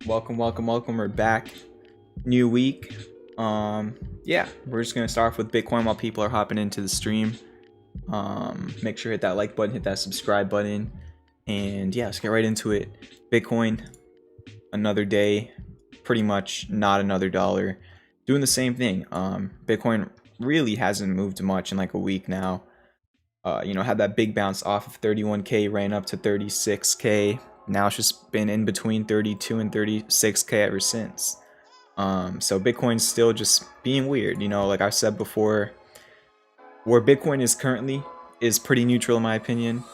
Welcome. We're back. New week. Yeah, we're just gonna start off with Bitcoin while people are hopping into the stream. Make sure to hit that like button, hit that subscribe button, and yeah, let's get right into it. Bitcoin, another day, pretty much not another dollar, doing the same thing. Bitcoin really hasn't moved much in like a week now. Had that big bounce off of 31k, ran up to 36k. Now it's just been in between 32 and 36k ever since. So Bitcoin's still just being weird. Like I said before, where Bitcoin is currently is pretty neutral in my opinion.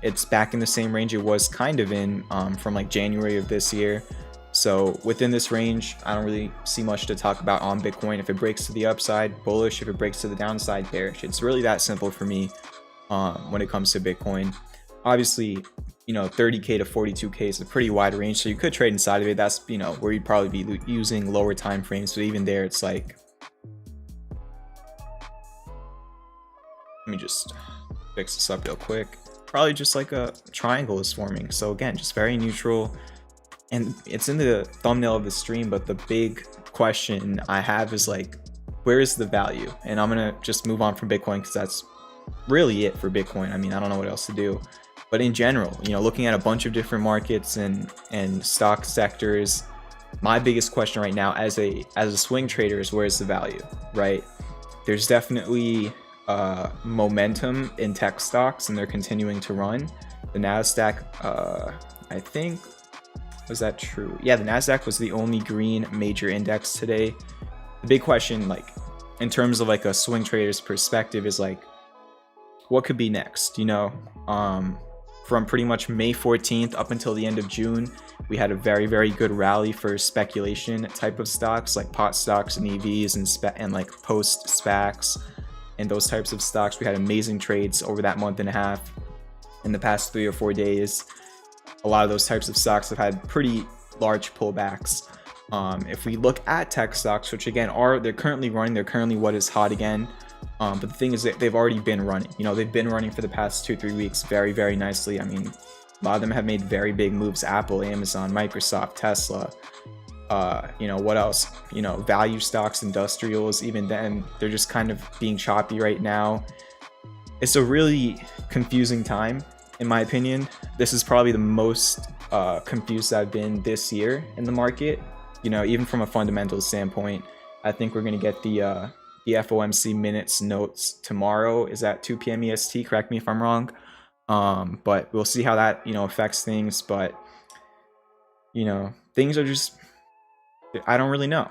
It's back in the same range it was kind of in from like January of this year. So within this range, I don't really see much to talk about on Bitcoin. If it breaks to the upside, bullish. If it breaks to the downside, bearish. It's really that simple for me when it comes to Bitcoin. Obviously, 30k to 42k is a pretty wide range, so you could trade inside of it. That's where you'd probably be using lower time frames, but even there it's like, let me just fix this up real quick. Probably just like a triangle is forming. So again, just very neutral, and it's in the thumbnail of the stream, but the big question I have is like, where is the value? And I'm gonna just move on from Bitcoin because that's really it for Bitcoin. I mean, I don't know what else to do. But in general, looking at a bunch of different markets and stock sectors, my biggest question right now as a swing trader is, where's the value, right? There's definitely momentum in tech stocks, and they're continuing to run. The NASDAQ, I think, was that true? Yeah, the NASDAQ was the only green major index today. The big question, like in terms of like a swing trader's perspective, is like, what could be next? From pretty much May 14th up until the end of June, we had a very, very good rally for speculation type of stocks like pot stocks and EVs and like post SPACs and those types of stocks. We had amazing trades over that month and a half. In the past 3 or 4 days, a lot of those types of stocks have had pretty large pullbacks. If we look at tech stocks, which again they're currently running, they're currently what is hot again. But the thing is that they've already been running. They've been running for the past 2-3 weeks very, very nicely. I mean, a lot of them have made very big moves. Apple, Amazon, Microsoft, Tesla. What else? Value stocks, industrials, even then, they're just kind of being choppy right now. It's a really confusing time, in my opinion. This is probably the most confused I've been this year in the market. Even from a fundamental standpoint, I think we're going to get the FOMC minutes notes tomorrow. Is at 2 p.m. EST, correct me if I'm wrong. But we'll see how that affects things. But things are just, I don't really know.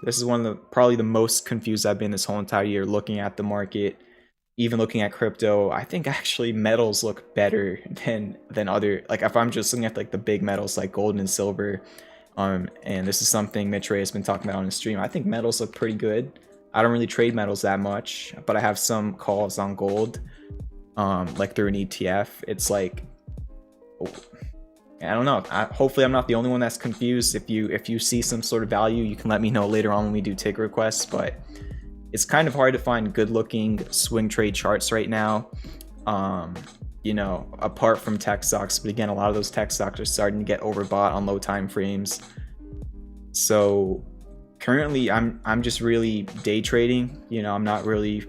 This is one of the probably the most confused I've been this whole entire year looking at the market. even looking at crypto, I think actually metals look better than other, like if I'm just looking at like the big metals like gold and silver, and this is something Mitch Ray has been talking about on the stream. I think metals look pretty good. I don't really trade metals that much, but I have some calls on gold, like through an ETF. It's like, I don't know. Hopefully I'm not the only one that's confused. If you see some sort of value, you can let me know later on when we do ticker requests, but it's kind of hard to find good looking swing trade charts right now, you know, apart from tech stocks. But again, a lot of those tech stocks are starting to get overbought on low time frames. So currently I'm just really day trading. You know, I'm not really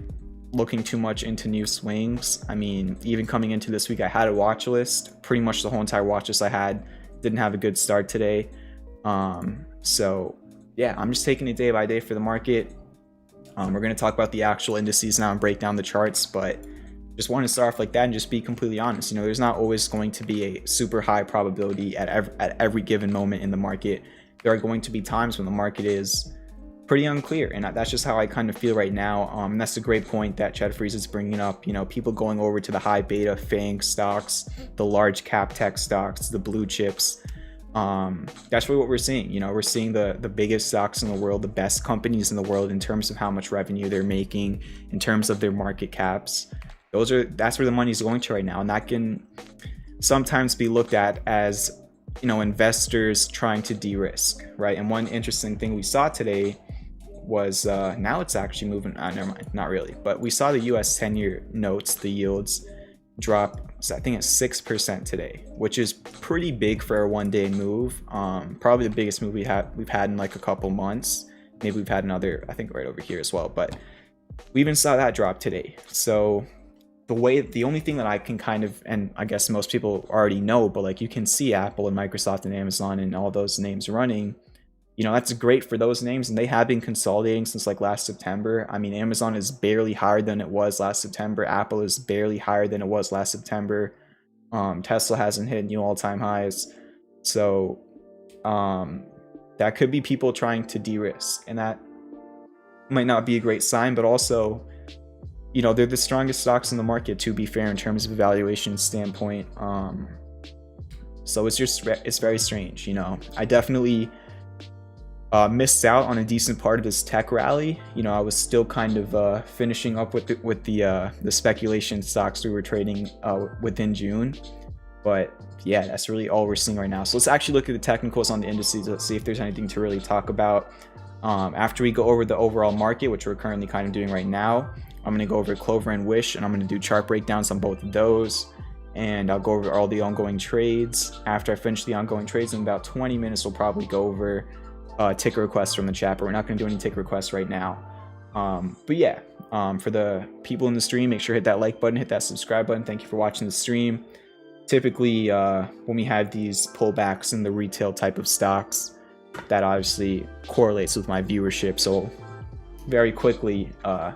looking too much into new swings. I mean, even coming into this week, I had a watch list. Pretty much the whole entire watch list I had didn't have a good start today. So yeah, I'm just taking it day by day for the market. We're going to talk about the actual indices now and break down the charts, but just want to start off like that and just be completely honest. You know, there's not always going to be a super high probability at every given moment in the market. There are going to be times when the market is pretty unclear, and that's just how I kind of feel right now. And that's a great point that Chad Freeze is bringing up. You know, people going over to the high beta FANG stocks, the large cap tech stocks, the blue chips. That's really what we're seeing. You know, we're seeing the biggest stocks in the world, the best companies in the world in terms of how much revenue they're making, in terms of their market caps. That's where the money's going to right now, and that can sometimes be looked at as, you know, investors trying to de-risk, right? And one interesting thing we saw today was now it's actually moving. Never mind, not really, but we saw the U.S. 10-year notes, the yields drop, so I think it's 6% today, which is pretty big for a one-day move. Probably the biggest move we've had in like a couple months. Maybe we've had another, I think right over here as well, but we even saw that drop today. So the only thing that I can kind of, and I guess most people already know, but like you can see Apple and Microsoft and Amazon and all those names running. You know, that's great for those names, and they have been consolidating since like last September. I mean, Amazon is barely higher than it was last September. Apple is barely higher than it was last September. Tesla hasn't hit new all-time highs. So that could be people trying to de-risk, and that might not be a great sign, but also, you know, they're the strongest stocks in the market, to be fair, in terms of evaluation standpoint. So it's very strange. You know, I definitely missed out on a decent part of this tech rally. You know, I was still kind of finishing up with the speculation stocks we were trading within June. But yeah, that's really all we're seeing right now. So let's actually look at the technicals on the indices. Let's see if there's anything to really talk about. After we go over the overall market, which we're currently kind of doing right now, I'm going to go over CLOV and Wish, and I'm going to do chart breakdowns on both of those. And I'll go over all the ongoing trades. After I finish the ongoing trades in about 20 minutes, we'll probably go over ticker requests from the chat, but we're not going to do any ticker requests right now. But yeah, for the people in the stream, make sure to hit that like button, hit that subscribe button. Thank you for watching the stream. Typically, when we have these pullbacks in the retail type of stocks, that obviously correlates with my viewership. So very quickly,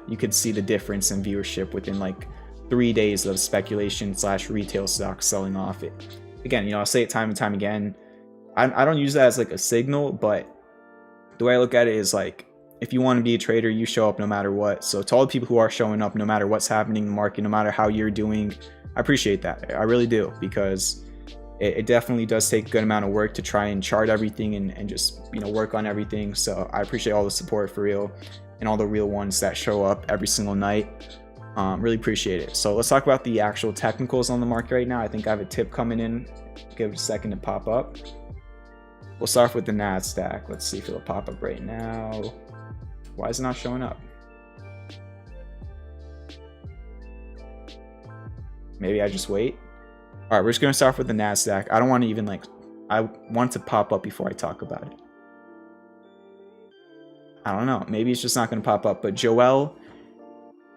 you could see the difference in viewership within like 3 days of speculation / retail stocks selling off. Again, you know, I'll say it time and time again. I don't use that as like a signal, but the way I look at it is like, if you want to be a trader, you show up no matter what. So to all the people who are showing up, no matter what's happening in the market, no matter how you're doing, I appreciate that. I really do, because it definitely does take a good amount of work to try and chart everything and just, you know, work on everything. So I appreciate all the support for real, and all the real ones that show up every single night. Really appreciate it. So let's talk about the actual technicals on the market right now. I think I have a tip coming in. Give it a second to pop up. We'll start off with the NASDAQ. Let's see if it'll pop up right now. Why is it not showing up? Maybe I just wait. All right, we're just gonna start off with the NASDAQ. I don't want to even like, I want it to pop up before I talk about it. I don't know. Maybe it's just not gonna pop up. But Joel,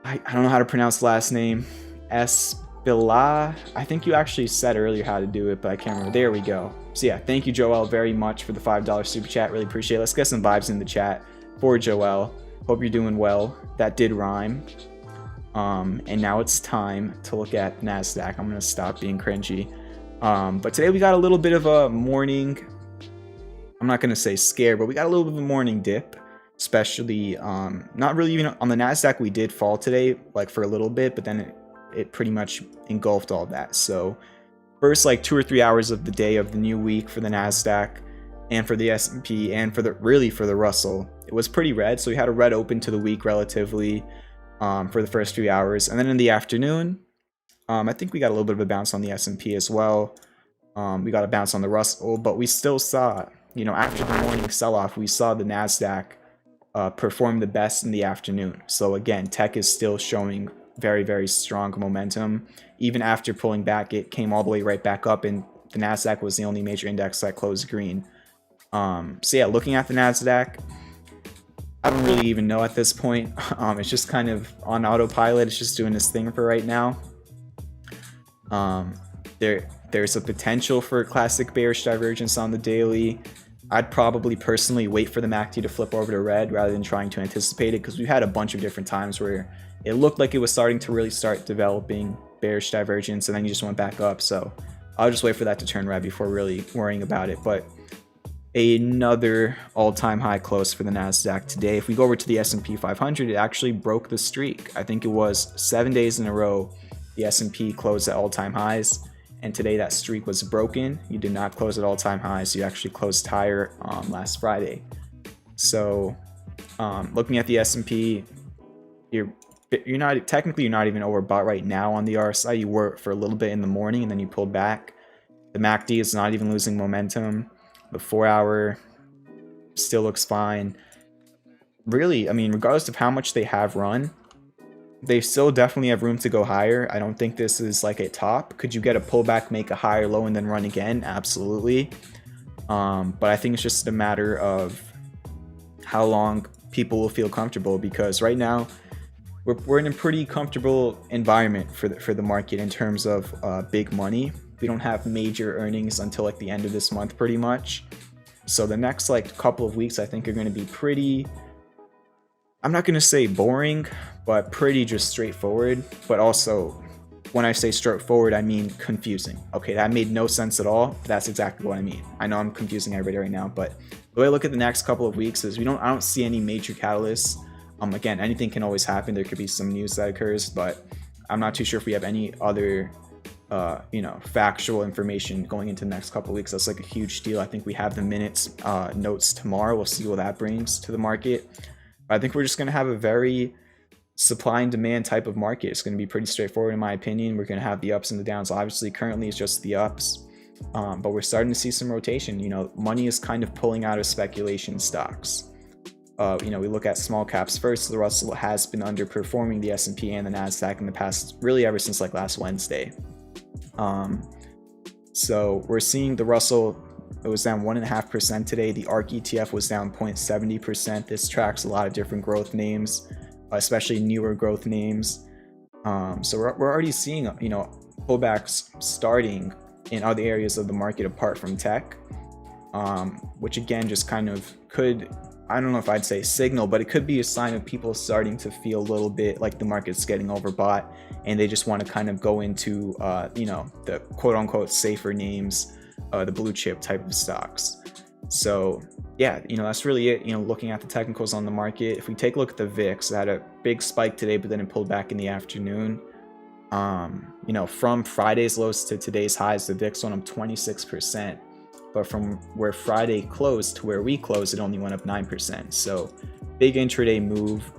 I don't know how to pronounce the last name. Espila. I think you actually said earlier how to do it, but I can't remember. There we go. So yeah, thank you, Joel, very much for the $5 super chat. Really appreciate it. Let's get some vibes in the chat for Joel. Hope you're doing well. That did rhyme. And now it's time to look at NASDAQ. I'm gonna stop being cringy. But today we got a little bit of a morning, I'm not gonna say scare, but we got a little bit of a morning dip. especially not really even on the Nasdaq. We did fall today, like for a little bit, but then it pretty much engulfed all that. So first like 2 or 3 hours of the day of the new week for the Nasdaq and for the S&P and for the Russell, it was pretty red. So we had a red open to the week relatively for the first 3 hours, and then in the afternoon, I think we got a little bit of a bounce on the S&P as well. We got a bounce on the Russell, but we still saw, you know, after the morning sell-off, we saw the Nasdaq perform the best in the afternoon. So again, tech is still showing very, very strong momentum. Even after pulling back, it came all the way right back up, and the Nasdaq was the only major index that closed green. So yeah, looking at the Nasdaq, I don't really even know at this point. It's just kind of on autopilot. It's just doing this thing for right now. There's a potential for a classic bearish divergence on the daily. I'd probably personally wait for the MACD to flip over to red rather than trying to anticipate it, because we've had a bunch of different times where it looked like it was starting to really start developing bearish divergence, and then you just went back up. So I'll just wait for that to turn red before really worrying about it. But another all-time high close for the Nasdaq today. If we go over to the S&P 500, it actually broke the streak. I think it was 7 days in a row the S&P closed at all-time highs, and today that streak was broken. You did not close at all-time highs, you actually closed higher last Friday. So looking at the S&P, you're not even overbought right now on the RSI. You were for a little bit in the morning, and then you pulled back. The MACD is not even losing momentum. The 4-hour still looks fine. Really, I mean, regardless of how much they have run, they still definitely have room to go higher. I don't think this is like a top. Could you get a pullback, make a higher low, and then run again? Absolutely. But I think it's just a matter of how long people will feel comfortable, because right now we're in a pretty comfortable environment for the market in terms of big money. We don't have major earnings until like the end of this month pretty much. So the next like couple of weeks I think are going to be pretty, I'm not going to say boring, but pretty just straightforward. But also, when I say straightforward, I mean confusing. Okay, that made no sense at all. That's exactly what I mean. I know I'm confusing everybody right now, but the way I look at the next couple of weeks is I don't see any major catalysts. Again, anything can always happen. There could be some news that occurs, but I'm not too sure if we have any other factual information going into the next couple of weeks. That's like a huge deal. I think we have the minutes notes tomorrow. We'll see what that brings to the market. But I think we're just going to have a very supply and demand type of market. It's going to be pretty straightforward in my opinion. We're going to have the ups and the downs. Obviously, currently it's just the ups, but we're starting to see some rotation. Money is kind of pulling out of speculation stocks. We look at small caps first. The Russell has been underperforming the S&P and the Nasdaq in the past, really ever since like last Wednesday. So we're seeing the Russell, it was down 1.5% today. The ARK ETF was down 0.70%. This tracks a lot of different growth names, especially newer growth names. So we're already seeing, pullbacks starting in other areas of the market apart from tech, which again just kind of could, I don't know if I'd say signal, but it could be a sign of people starting to feel a little bit like the market's getting overbought, and they just want to kind of go into, the quote unquote safer names, the blue chip type of stocks. So yeah, that's really it. Looking at the technicals on the market, if we take a look at the VIX, it had a big spike today, but then it pulled back in the afternoon. From Friday's lows to today's highs, the VIX went up 26%. But from where Friday closed to where we closed, it only went up 9%. So big intraday move.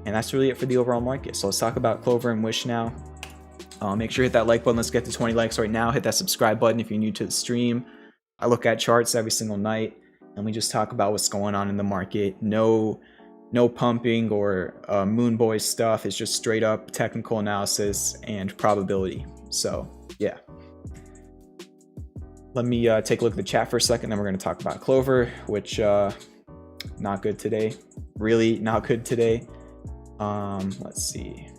And that's really it for the overall market. So let's talk about Clover and Wish now. Make sure to hit that like button. Let's get to 20 likes right now. Hit that subscribe button if you're new to the stream. I look at charts every single night, and we just talk about what's going on in the market. No pumping or moon boy stuff. It's just straight up technical analysis and probability. So yeah. Let me take a look at the chat for a second, then we're going to talk about Clover, which not good today. Really not good today. Let's see.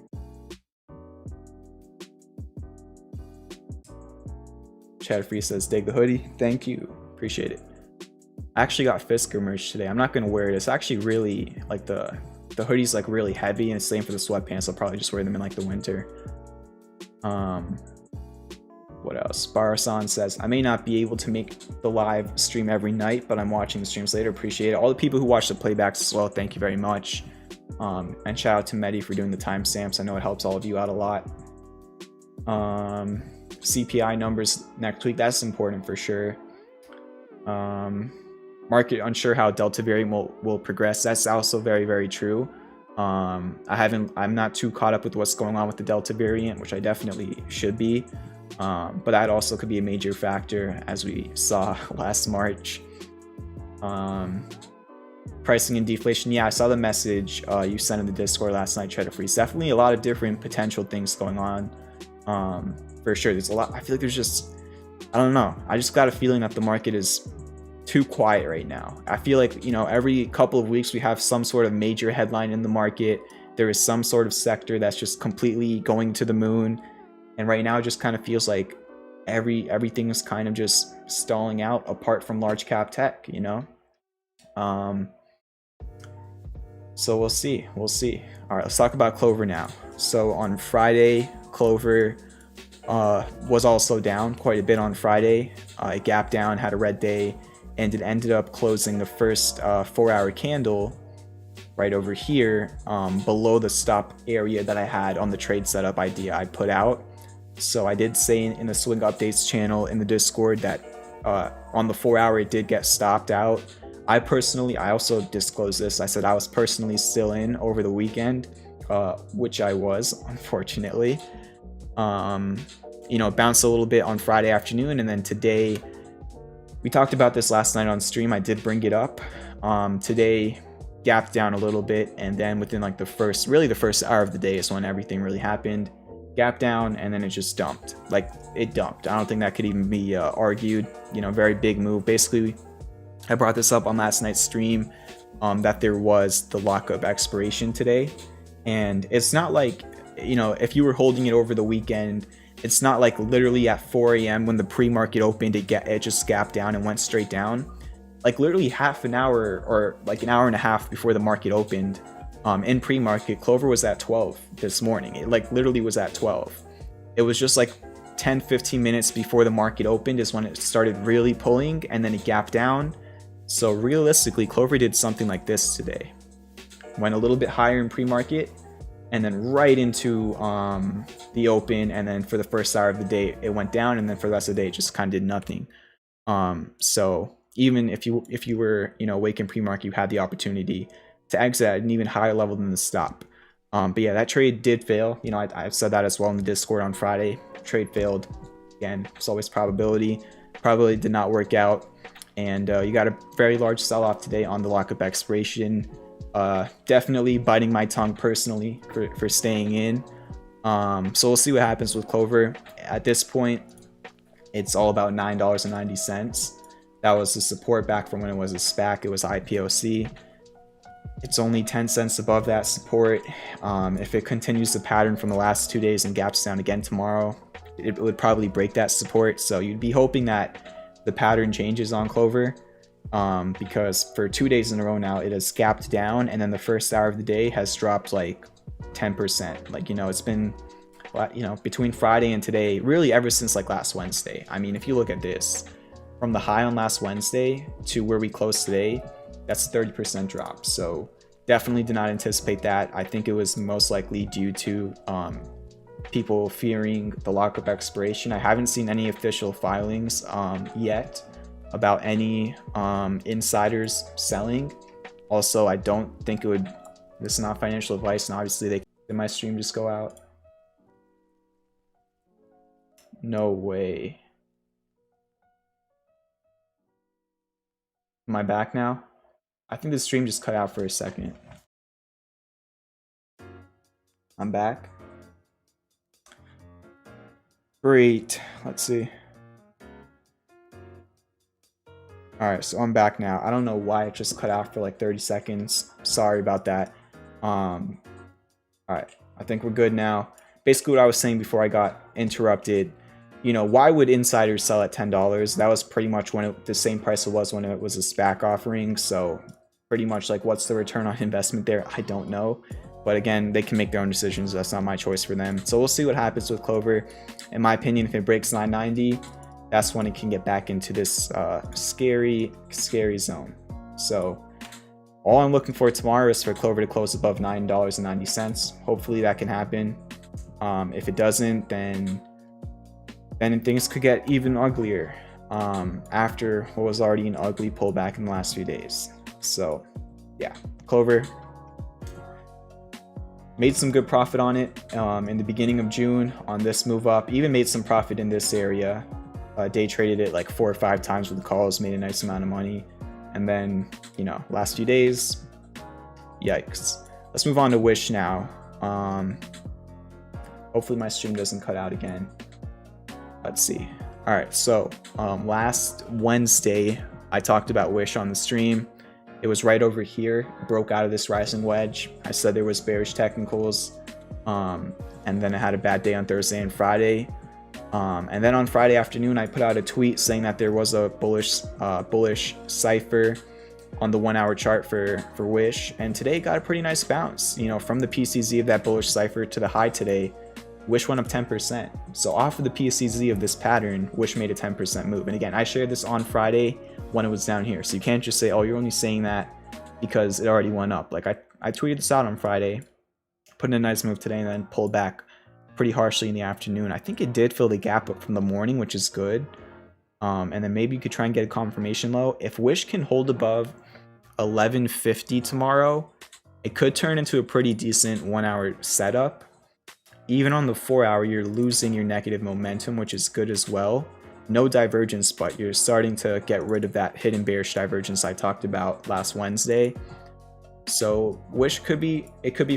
Chatterfree says, dig the hoodie. Thank you. Appreciate it. I actually got Fisker merch today. I'm not going to wear it. It's actually really, like the hoodie's like really heavy, and it's same for the sweatpants. I'll probably just wear them in like the winter. What else? Barasan says, I may not be able to make the live stream every night, but I'm watching the streams later. Appreciate it. All the people who watch the playbacks as well, thank you very much. And shout out to Medi for doing the timestamps. I know it helps all of you out a lot. CPI numbers next week, that's important for sure. Market unsure how Delta variant will progress. That's also very, very true. I'm not too caught up with what's going on with the Delta variant, which I definitely should be. But that also could be a major factor, as we saw last March. Pricing and deflation. Yeah, I saw the message you sent in the Discord last night, Trader Freeze. Definitely a lot of different potential things going on. For sure, there's a lot. I feel like there's just, I don't know. I just got a feeling that the market is too quiet right now. I feel like, you know, every couple of weeks we have some sort of major headline in the market. There is some sort of sector that's just completely going to the moon. And right now it just kind of feels like everything is kind of just stalling out apart from large cap tech, you know? So we'll see. All right, let's talk about CLOVR now. So on Friday, CLOVR was also down quite a bit on Friday. It gapped down, had a red day, and it ended up closing the first 4-hour candle right over here below the stop area that I had on the trade setup idea I put out. So I did say in the Swing Updates channel in the Discord that on the 4-hour it did get stopped out. I also disclosed this. I said I was personally still in over the weekend, which I was, unfortunately. You know, it bounced a little bit on Friday afternoon, and then today, we talked about this last night on stream. I did bring it up. Today gapped down a little bit, and then within like the first hour of the day is when everything really happened. Gap down, and then it just dumped. Like, it dumped. I don't think that could even be argued. You know, very big move. Basically, I brought this up on last night's stream, that there was the lockup expiration today. And it's not like, you know, if you were holding it over the weekend, it's not like literally at 4 a.m. when the pre-market opened, it just gapped down and went straight down. Like literally half an hour or like an hour and a half before the market opened, in pre-market, CLOVR was at 12 this morning. It like literally was at 12. It was just like 10-15 minutes before the market opened is when it started really pulling, and then it gapped down. So realistically, CLOVR did something like this today. Went a little bit higher in pre-market, and then right into the open, and then for the first hour of the day it went down, and then for the rest of the day it just kind of did nothing. So even if you were, you know, awake in pre-market, you had the opportunity to exit at an even higher level than the stop. But yeah, that trade did fail. You know, I said that as well in the Discord on Friday. Trade failed. Again, it's always probability. Probability did not work out, and you got a very large sell-off today on the lockup expiration. Definitely biting my tongue personally for staying in. So we'll see what happens with CLOVR. At this point, it's all about $9.90. That was the support back from when it was a SPAC. It was IPOC. It's only 10 cents above that support. If it continues the pattern from the last 2 days and gaps down again tomorrow, it would probably break that support. So you'd be hoping that the pattern changes on CLOVR. Because for 2 days in a row now, it has gapped down, and then the first hour of the day has dropped like 10%. Like, you know, it's been, you know, between Friday and today, really ever since like last Wednesday. I mean, if you look at this, from the high on last Wednesday to where we closed today, that's a 30% drop. So definitely did not anticipate that. I think it was most likely due to people fearing the lockup expiration. I haven't seen any official filings yet about any insiders selling. Also, I don't think it would, this is not financial advice, and obviously did my stream just go out? No way. Am I back now? I think the stream just cut out for a second. I'm back. Great, let's see. All right, so I'm back now. I don't know why it just cut out for like 30 seconds. Sorry about that. All right, I think we're good now. Basically what I was saying before I got interrupted, you know, why would insiders sell at $10? That was pretty much when the same price it was when it was a SPAC offering. So pretty much like, what's the return on investment there? I don't know. But again, they can make their own decisions. That's not my choice for them. So we'll see what happens with CLOVR. In my opinion, if it breaks 990, that's when it can get back into this scary zone. So all I'm looking for tomorrow is for CLOVR to close above $9.90. Hopefully that can happen. If it doesn't, then things could get even uglier after what was already an ugly pullback in the last few days. So yeah, CLOVR made some good profit on it in the beginning of June on this move up. Even made some profit in this area. Day traded it like 4 or 5 times with calls, made a nice amount of money. And then, you know, last few days, yikes. Let's move on to Wish now. Hopefully my stream doesn't cut out again. Let's see. All right, so last Wednesday, I talked about Wish on the stream. It was right over here, broke out of this rising wedge. I said there was bearish technicals, and then I had a bad day on Thursday and Friday. And then on Friday afternoon, I put out a tweet saying that there was a bullish cipher on the 1 hour chart for Wish. And today got a pretty nice bounce, you know, from the PCZ of that bullish cipher to the high today. Wish went up 10%. So off of the PCZ of this pattern, Wish made a 10% move. And again, I shared this on Friday when it was down here. So you can't just say, oh, you're only saying that because it already went up. Like I tweeted this out on Friday, put in a nice move today, and then pulled back pretty harshly in the afternoon. I think it did fill the gap up from the morning, which is good. And then maybe you could try and get a confirmation low. If Wish can hold above 1150 tomorrow, it could turn into a pretty decent 1 hour setup. Even on the 4 hour, you're losing your negative momentum, which is good as well. No divergence, but you're starting to get rid of that hidden bearish divergence I talked about last Wednesday. So Wish could be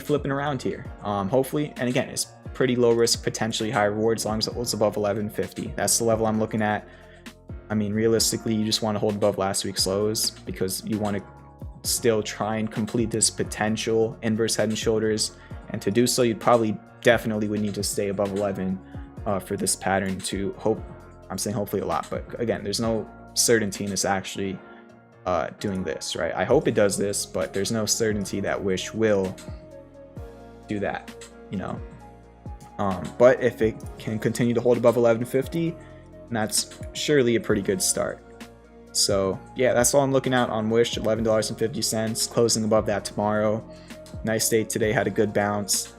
flipping around here. Hopefully, and again, it's pretty low risk, potentially high reward as long as it holds above 1150. That's the level I'm looking at. I mean, realistically, you just want to hold above last week's lows because you want to still try and complete this potential inverse head and shoulders. And to do so, you'd probably definitely would need to stay above 11 for this pattern to hope. I'm saying hopefully a lot, but again, there's no certainty in this actually doing this, right? I hope it does this, but there's no certainty that Wish will do that, you know. But if it can continue to hold above 1150, that's surely a pretty good start. So yeah, that's all I'm looking at on Wish, $11.50, closing above that tomorrow. Nice day today, had a good bounce.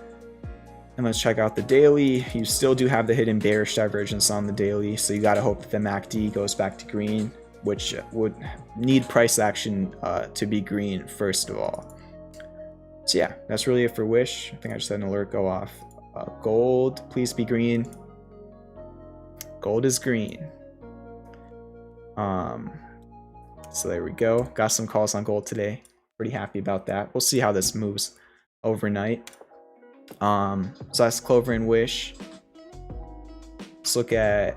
And let's check out the daily. You still do have the hidden bearish divergence on the daily, so you got to hope that the MACD goes back to green, which would need price action to be green first of all. So yeah, that's really it for Wish. I think I just had an alert go off. Gold, please be green. Gold is green. So there we go. Got some calls on gold today. Pretty happy about that. We'll see how this moves overnight. So that's CLOVR and Wish. Let's look at,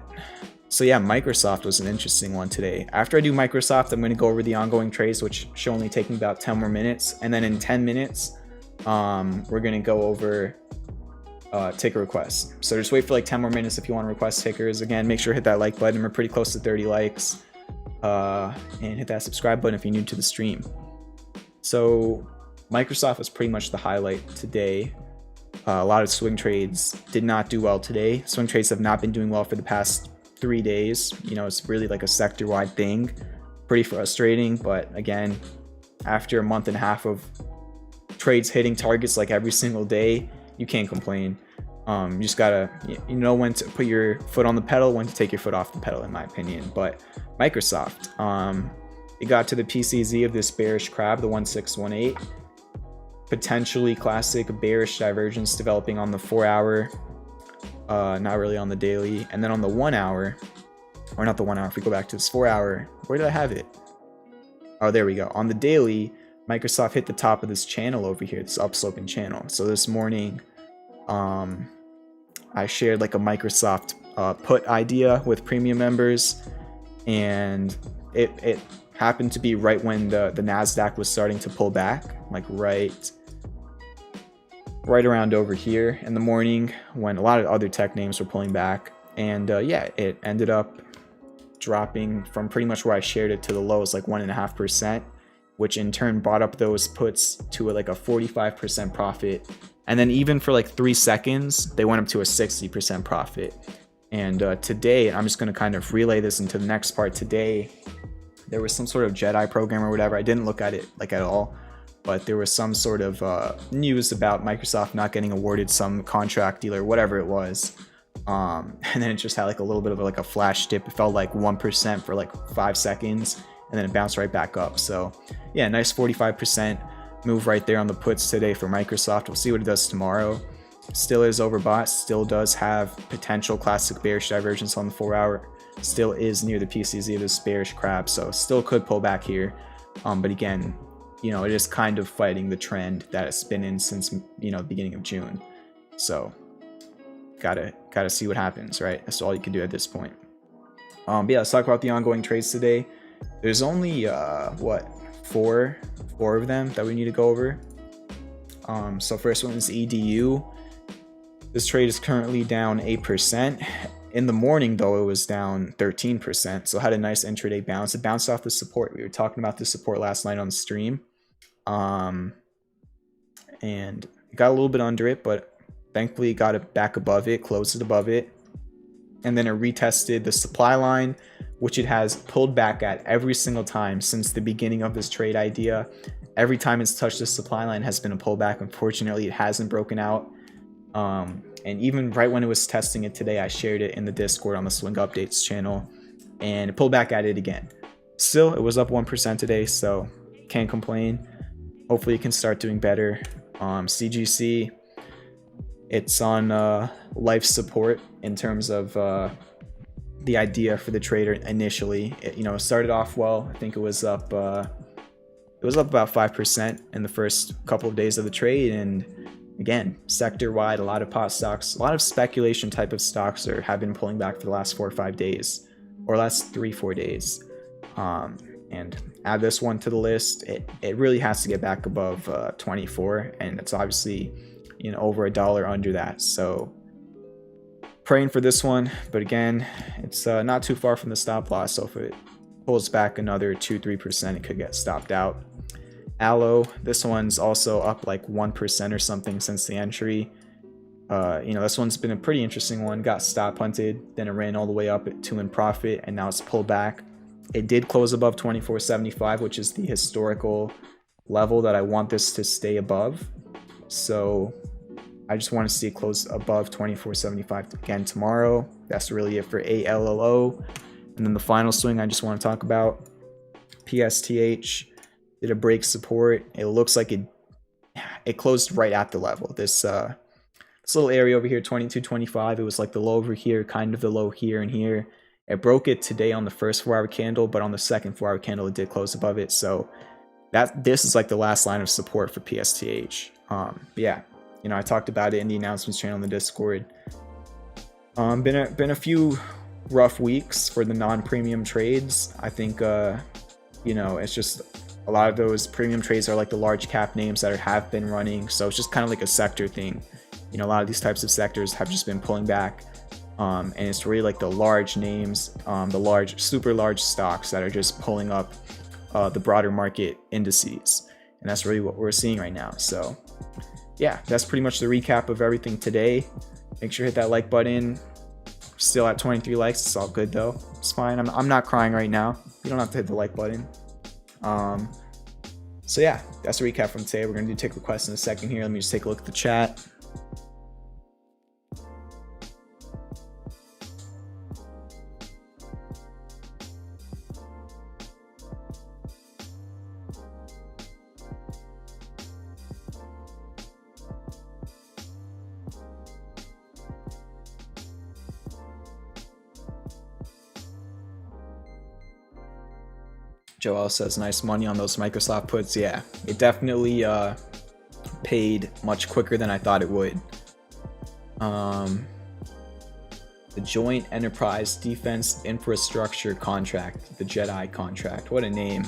so yeah, Microsoft was an interesting one today. After I do Microsoft, I'm going to go over the ongoing trades, which should only take me about 10 more minutes. And then in 10 minutes, we're going to go over ticker requests. So just wait for like 10 more minutes if you want to request tickers. Again, make sure to hit that like button. We're pretty close to 30 likes. And hit that subscribe button if you're new to the stream. So Microsoft was pretty much the highlight today. A lot of swing trades did not do well today. Swing trades have not been doing well for the past 3 days. You know, it's really like a sector-wide thing. Pretty frustrating, but again, after a month and a half of trades hitting targets like every single day, you can't complain. You just gotta, you know when to put your foot on the pedal, when to take your foot off the pedal, in my opinion. But Microsoft, it got to the PCZ of this bearish crab, the 1618. Potentially classic bearish divergence developing on the 4 hour, not really on the daily. And then on the 1 hour, or not the 1 hour, if we go back to this 4 hour, where did I have it? Oh, there we go. On the daily, Microsoft hit the top of this channel over here, this upsloping channel. So this morning, I shared like a Microsoft put idea with premium members, and it happened to be right when the NASDAQ was starting to pull back, like right around over here in the morning when a lot of other tech names were pulling back. And yeah, it ended up dropping from pretty much where I shared it to the lows, like 1.5%, which in turn brought up those puts to like a 45% profit. And then even for like 3 seconds, they went up to a 60% profit. And today, I'm just going to kind of relay this into the next part. Today, there was some sort of Jedi program or whatever. I didn't look at it like at all, but there was some sort of news about Microsoft not getting awarded some contract deal or whatever it was. And then it just had like a little bit of like a flash dip. It felt like 1% for like 5 seconds, and then it bounced right back up. So yeah, nice 45% move right there on the puts today for Microsoft. We'll see what it does tomorrow. Still is overbought, still does have potential classic bearish divergence on the 4 hour, still is near the PCZ of this bearish crab, so still could pull back here. But again, you know, it is kind of fighting the trend that it's been in since, you know, the beginning of June. So gotta see what happens, right? That's all you can do at this point. But yeah, let's talk about the ongoing trades today. There's only what, four of them that we need to go over. So first one is EDU. This trade is currently down 8%. In the morning though, it was down 13%, so had a nice intraday bounce. It bounced off the support. We were talking about the support last night on the stream, and got a little bit under it, but thankfully got it back above it, closed it above it, and then it retested the supply line, which it has pulled back at every single time since the beginning of this trade idea. Every time it's touched the supply line has been a pullback. Unfortunately, it hasn't broken out. And even right when it was testing it today, I shared it in the Discord on the Swing Updates channel, and it pulled back at it again. Still, it was up 1% today, so can't complain. Hopefully it can start doing better. CGC, it's on life support in terms of the idea for the trader initially. It, you know, started off well. I think it was up about 5% in the first couple of days of the trade, and again, sector-wide, a lot of pot stocks, a lot of speculation type of stocks have been pulling back for the last 4 or 5 days, or last 3-4 days. And add this one to the list. It really has to get back above 24, and it's obviously, you know, over $1 under that. So praying for this one, but again, it's not too far from the stop loss. So if it pulls back another 2-3%, it could get stopped out. ALLO, this one's also up like 1% or something since the entry. You know, this one's been a pretty interesting one. Got stop hunted, then it ran all the way up to in profit, and now it's pulled back. It did close above 24.75, which is the historical level that I want this to stay above. So I just want to see it close above 24.75 again tomorrow. That's really it for ALLO. And then the final swing I just want to talk about, PSTH. Did a break support. It looks like it closed right at the level. This little area over here, 22.25. It was like the low over here, kind of the low here and here. It broke it today on the first 4 hour candle, but on the second 4 hour candle, it did close above it. So this is like the last line of support for PSTH. Yeah, you know, I talked about it in the announcements channel in the Discord. Been a few rough weeks for the non-premium trades. I think you know, it's just a lot of those premium trades are like the large cap names that have been running. So it's just kind of like a sector thing. You know, a lot of these types of sectors have just been pulling back. And it's really like the large names, the large, super large stocks that are just pulling up the broader market indices. And that's really what we're seeing right now. So yeah, that's pretty much the recap of everything today. Make sure to hit that like button. Still at 23 likes. It's all good though. It's fine. I'm not crying right now. You don't have to hit the like button. So yeah, that's a recap from today. We're going to do take requests in a second here. Let me just take a look at the chat. Joel says nice money on those Microsoft puts. Yeah, it definitely paid much quicker than I thought it would. The Joint Enterprise Defense Infrastructure Contract, the Jedi contract. What a name.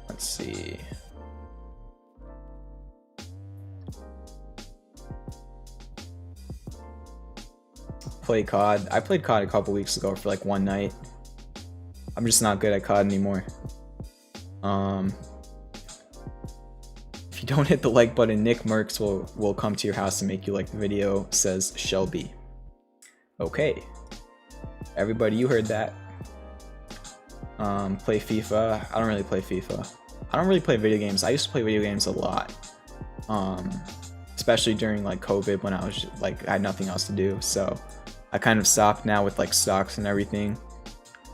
Let's see. play COD. I played COD a couple weeks ago for like one night. I'm just not good at COD anymore. If you don't hit the like button, Nick Merckx will come to your house and make you like the video, says Shelby. Okay. Everybody, you heard that. Play FIFA. I don't really play FIFA. I don't really play video games. I used to play video games a lot. Especially during like COVID when I was just, like, I had nothing else to do. So I kind of stopped now with like stocks and everything.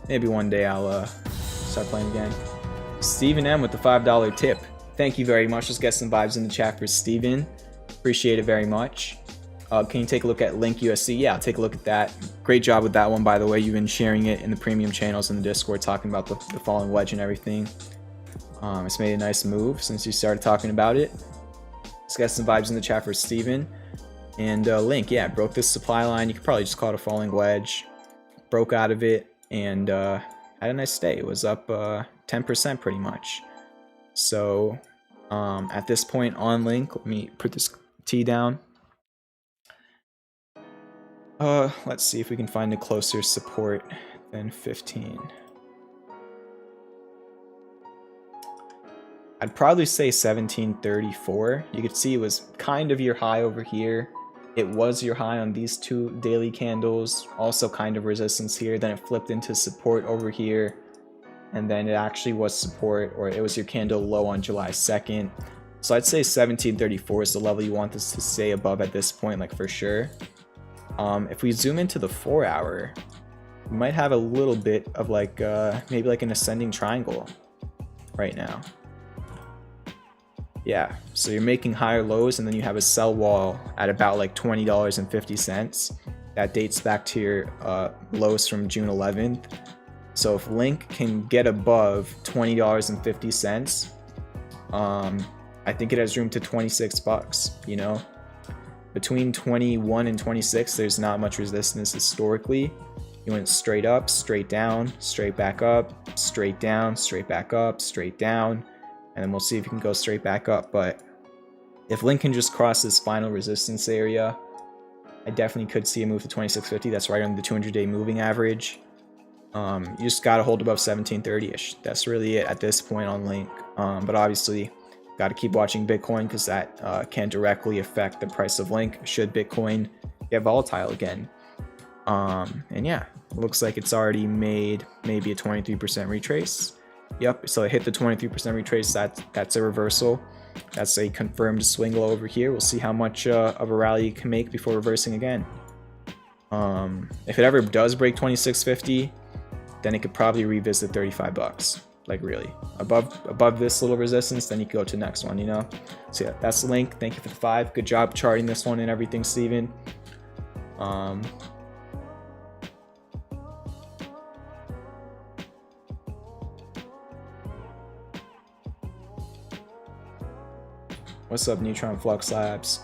Maybe one day I'll start playing again. Steven M with the $5 tip. Thank you very much. Let's get some vibes in the chat for Steven. Appreciate it very much. Can you take a look at LINKUSD? Yeah, I'll take a look at that. Great job with that one, by the way. You've been sharing it in the premium channels in the Discord, talking about the falling wedge and everything. It's made a nice move since you started talking about it. Let's get some vibes in the chat for Steven. And Link, yeah, broke this supply line. You could probably just call it a falling wedge. Broke out of it and had a nice day. It was up 10% pretty much. So at this point on Link, let me put this T down. Let's see if we can find a closer support than 15. I'd probably say 1734. You could see it was kind of your high over here. It was your high on these two daily candles, also kind of resistance here. Then it flipped into support over here, and then it actually was support, or it was your candle low on July 2nd. So I'd say 1734 is the level you want this to stay above at this point, like for sure. If we zoom into the 4 hour, we might have a little bit of like maybe like an ascending triangle right now. Yeah, so you're making higher lows and then you have a sell wall at about like $20.50. That dates back to your lows from June 11th. So if Link can get above $20.50, I think it has room to 26 bucks, you know? Between 21 and 26, there's not much resistance historically. You went straight up, straight down, straight back up, straight down, straight back up, straight down, and then we'll see if you can go straight back up. But if Link can just cross this final resistance area, I definitely could see a move to 2650. That's right on the 200-day moving average. You just got to hold above 1730-ish. That's really it at this point on Link. But obviously, got to keep watching Bitcoin because that can directly affect the price of Link should Bitcoin get volatile again. And yeah, looks like it's already made maybe a 23% retrace. Yep, so it hit the 23% retrace. That's a reversal. That's a confirmed swing low over here. We'll see how much of a rally you can make before reversing again. If it ever does break 2650, then it could probably revisit 35 bucks. Like really above this little resistance, then you can go to the next one, you know? So yeah, that's the Link. Thank you for the 5. Good job charting this one and everything, Steven. What's up, Neutron Flux Labs?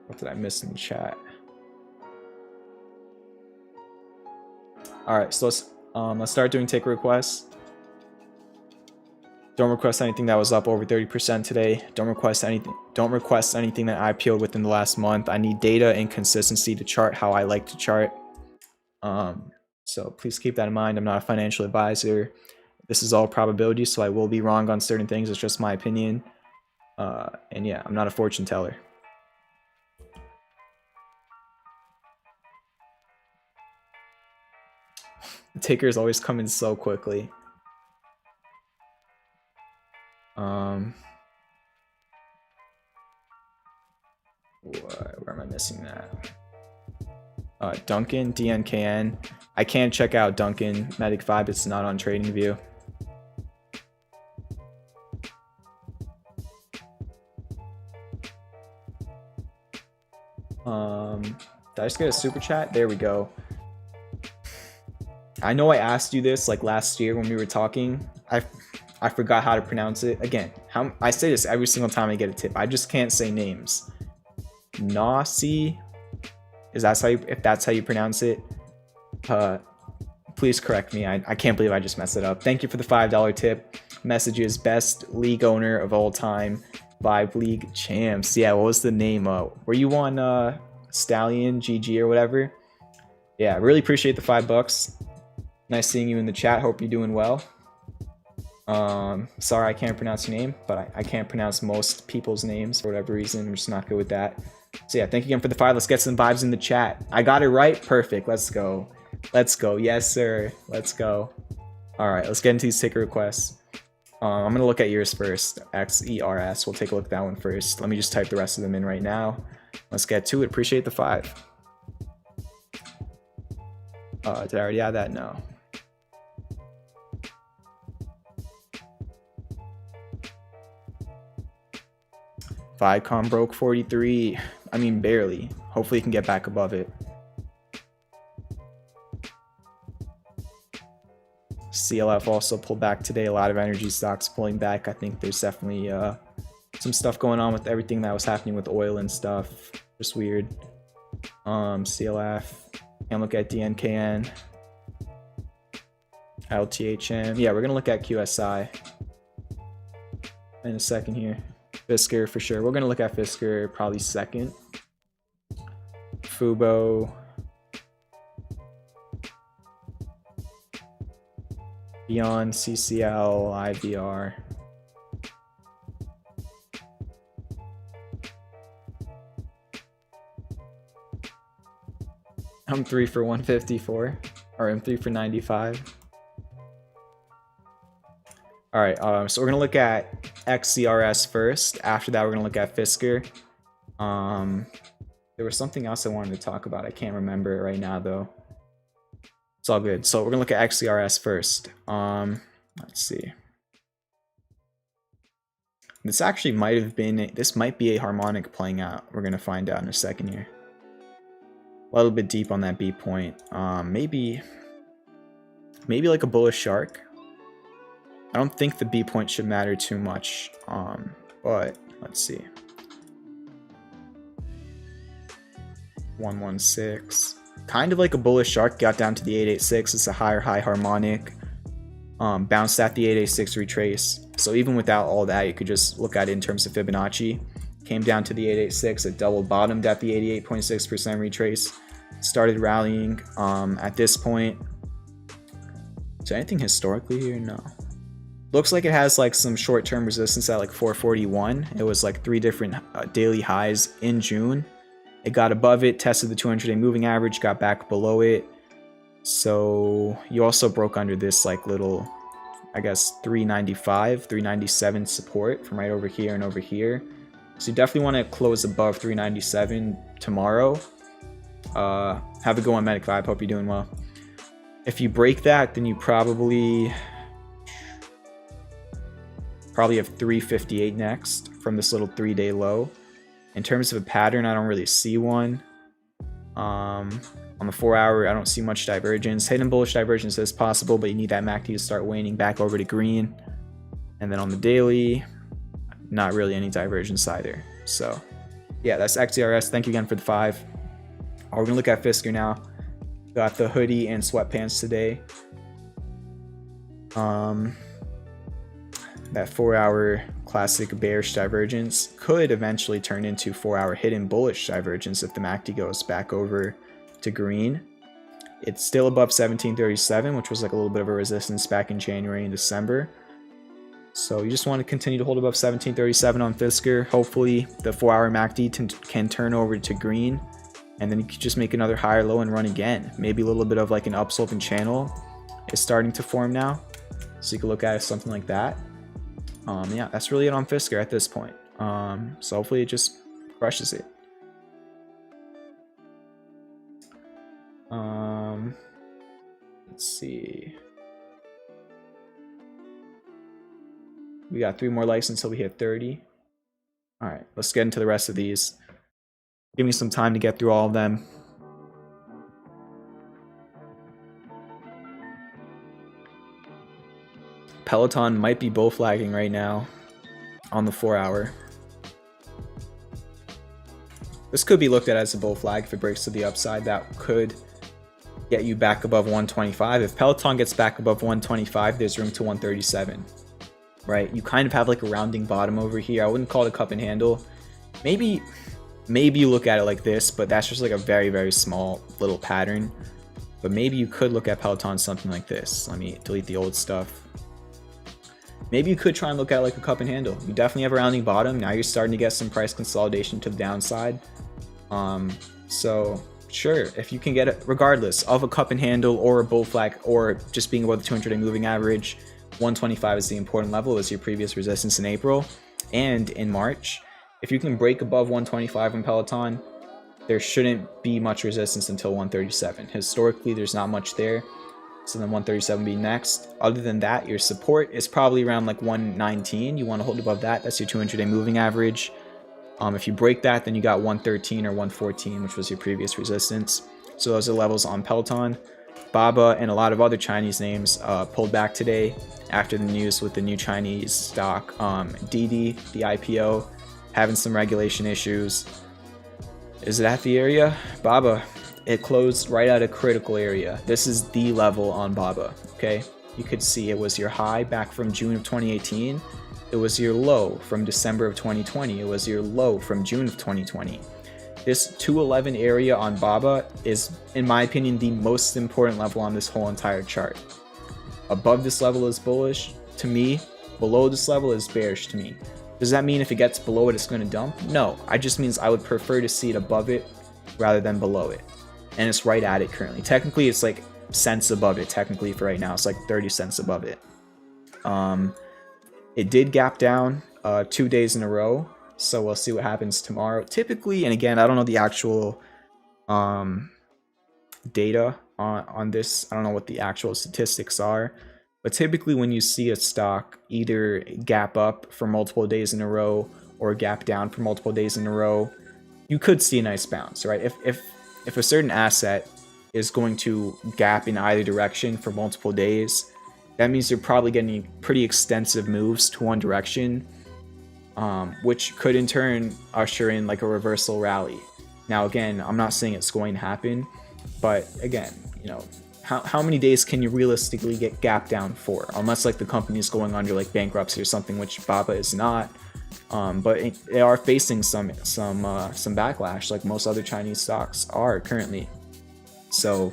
What did I miss in the chat? All right, so let's start doing take requests. Don't request anything that was up over 30% today. Don't request anything that IPO'd within the last month. I need data and consistency to chart how I like to chart. So please keep that in mind. I'm not a financial advisor. This is all probability, so I will be wrong on certain things. It's just my opinion. And yeah, I'm not a fortune teller. The takers always come in so quickly. Where am I missing that? Duncan, DNKN. I can't check out Duncan Medic 5. It's not on TradingView. Did I just get a super chat? There we go. I know I asked you this like last year when we were talking. I forgot how to pronounce it. Again, I say this every single time I get a tip. I just can't say names. Nasi, if that's how you pronounce it, please correct me. I can't believe I just messed it up. Thank you for the $5 tip. Messages, best league owner of all time. VIIB League champs. Yeah, what was the name? Were you on Stallion GG or whatever? Yeah, really appreciate the $5. Nice seeing you in the chat. Hope you're doing well. Sorry I can't pronounce your name, but I can't pronounce most people's names for whatever reason. I'm just not good with that. So yeah, thank you again for the 5. Let's get some vibes in the chat. I got it right. Perfect. Let's go. Let's go. Yes, sir. Let's go. All right, let's get into these ticker requests. I'm gonna look at yours first. XERS. We'll take a look at that one first. Let me just type the rest of them in right now. Let's get to it. Appreciate the 5. Did I already add that? No. Viacom broke 43. I mean, barely. Hopefully you can get back above it. CLF also pulled back today. A lot of energy stocks pulling back. I think there's definitely some stuff going on with everything that was happening with oil and stuff. Just weird. CLF. And look at DKNG. LTHM. Yeah, we're gonna look at QSI in a second here. Fisker for sure. We're gonna look at Fisker probably second. FUBO. Beyond CCL, IVR. I'm 3 for 154, or I'm 3 for 95. All right, so we're gonna look at XCRS first. After that, we're gonna look at Fisker. There was something else I wanted to talk about. I can't remember it right now though. It's all good. So we're gonna look at XCRS first. Let's see. This actually might have been. This might be a harmonic playing out. We're gonna find out in a second here. A little bit deep on that B point. Maybe like a bullish shark. I don't think the B point should matter too much, but let's see. 116. Kind of like a bullish shark, got down to the 886. It's a higher high harmonic. Bounced at the 886 retrace. So even without all that, you could just look at it in terms of Fibonacci. Came down to the 886. It double bottomed at the 88.6% retrace. Started rallying at this point. Is there anything historically here? No. Looks like it has like some short-term resistance at like 441. It was like 3 different daily highs in June. It got above it, tested the 200-day moving average, got back below it. So you also broke under this like little, I guess, 395, 397 support from right over here and over here. So you definitely want to close above 397 tomorrow. Have a go on Medic Vibe. Hope you're doing well. If you break that, then you probably have 358 next from this little 3-day low. In terms of a pattern, I don't really see one. On the 4-hour, I don't see much divergence. Hidden bullish divergence is possible, but you need that MACD to start waning back over to green. And then on the daily, not really any divergence either. So yeah, that's XCRS. Thank you again for the 5. We're gonna look at Fisker now. Got the hoodie and sweatpants today. That 4-hour classic bearish divergence could eventually turn into 4-hour hidden bullish divergence if the MACD goes back over to green. It's still above 1737, which was like a little bit of a resistance back in January and December. So you just want to continue to hold above 1737 on Fisker. Hopefully the 4-hour MACD can turn over to green, and then you can just make another higher low and run again. Maybe a little bit of like an upsloping channel is starting to form now. So you can look at it something like that. Yeah, that's really it on Fisker at this point. So hopefully it just crushes it. Let's see. We got 3 more likes until we hit 30. All right, let's get into the rest of these. Give me some time to get through all of them. Peloton might be bull flagging right now on the 4-hour. This could be looked at as a bull flag if it breaks to the upside. That could get you back above 125. If Peloton gets back above 125, there's room to 137. right? You kind of have like a rounding bottom over here. I wouldn't call it a cup and handle. Maybe you look at it like this, but that's just like a very small little pattern. But maybe you could look at Peloton something like this. Let me delete the old stuff. Maybe you could try and look at it like a cup and handle. You definitely have a rounding bottom. Now you're starting to get some price consolidation to the downside. So sure, if you can get it, regardless of a cup and handle or a bull flag or just being above the 200-day moving average, 125 is the important level as your previous resistance in April and in March. If you can break above 125 in Peloton, there shouldn't be much resistance until 137. Historically, there's not much there. So then 137 be next. Other than that, your support is probably around like 119. You want to hold above that. That's your 200-day moving average. If you break that, then you got 113 or 114, which was your previous resistance. So those are levels on Peloton. BABA and a lot of other Chinese names pulled back today after the news with the new Chinese stock DD, the IPO, having some regulation issues. Is it at the area? BABA, it closed right at a critical area. This is the level on BABA, okay? You could see it was your high back from June of 2018. It was your low from December of 2020. It was your low from June of 2020. This 211 area on BABA is, in my opinion, the most important level on this whole entire chart. Above this level is bullish to me. Below this level is bearish to me. Does that mean if it gets below it, it's going to dump? No, it just means I would prefer to see it above it rather than below it. And it's right at it currently. Technically, it's like cents above it. Technically, for right now, it's like 30 cents above it. It did gap down 2 days in a row. So we'll see what happens tomorrow. Typically, and again, I don't know the actual data on this. I don't know what the actual statistics are. But typically when you see a stock either gap up for multiple days in a row or gap down for multiple days in a row, you could see a nice bounce, right? If a certain asset is going to gap in either direction for multiple days, that means you're probably getting pretty extensive moves to one direction, which could in turn usher in like a reversal rally. Now, again, I'm not saying it's going to happen, but again, you know, how many days can you realistically get gap down for? Unless like the company is going under like bankruptcy or something, which BABA is not. But they are facing some backlash, like most other Chinese stocks are currently. So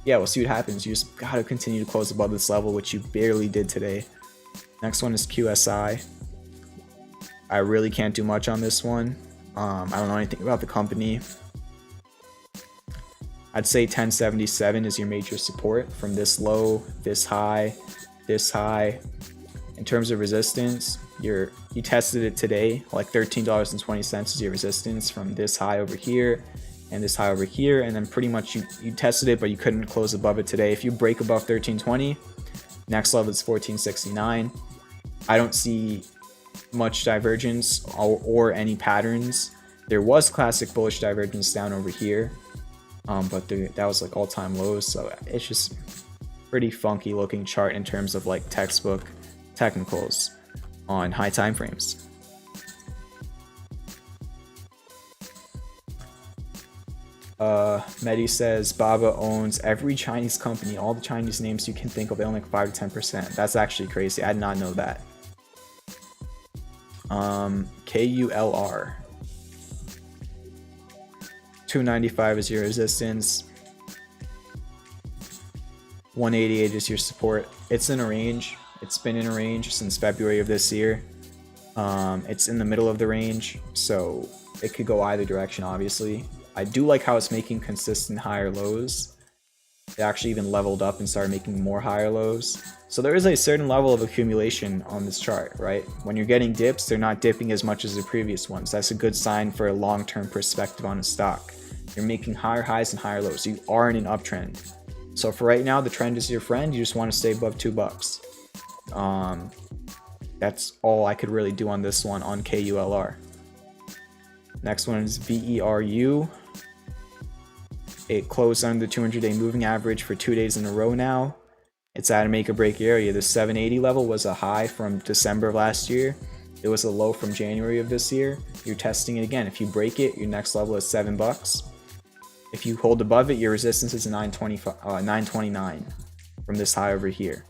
yeah, we'll see what happens. You just gotta continue to close above this level, which you barely did today. Next one is QSI. I really can't do much on this one. I don't know anything about the company. I'd say 1077 is your major support from this low, this high, this high. In terms of resistance, you tested it today, like $13.20 is your resistance from this high over here and this high over here, and then pretty much you tested it, but you couldn't close above it today. If you break above 1320, next level is 1469. I don't see much divergence or any patterns. There was classic bullish divergence down over here. But that was like all-time lows, so it's just pretty funky looking chart in terms of like textbook technicals on high time frames. Mehdi says BABA owns every Chinese company, all the Chinese names you can think of. They own like 5 to 10%. That's actually crazy. I did not know that. KULR. 295 is your resistance. 188 is your support. It's in a range. It's been in a range since February of this year. It's in the middle of the range, so it could go either direction, obviously. I do like how it's making consistent higher lows. It actually even leveled up and started making more higher lows. So there is a certain level of accumulation on this chart, right? When you're getting dips, they're not dipping as much as the previous ones. That's a good sign for a long-term perspective on a stock. You're making higher highs and higher lows. You are in an uptrend. So for right now, the trend is your friend. You just want to stay above $2. That's all I could really do on this one on KULR. Next one is VERU. It closed under the 200-day moving average for 2 days in a row now. It's at a make or break area. The 780 level was a high from December of last year. It was a low from January of this year. You're testing it again. If you break it, your next level is $7. If you hold above it, your resistance is 929 from this high over here.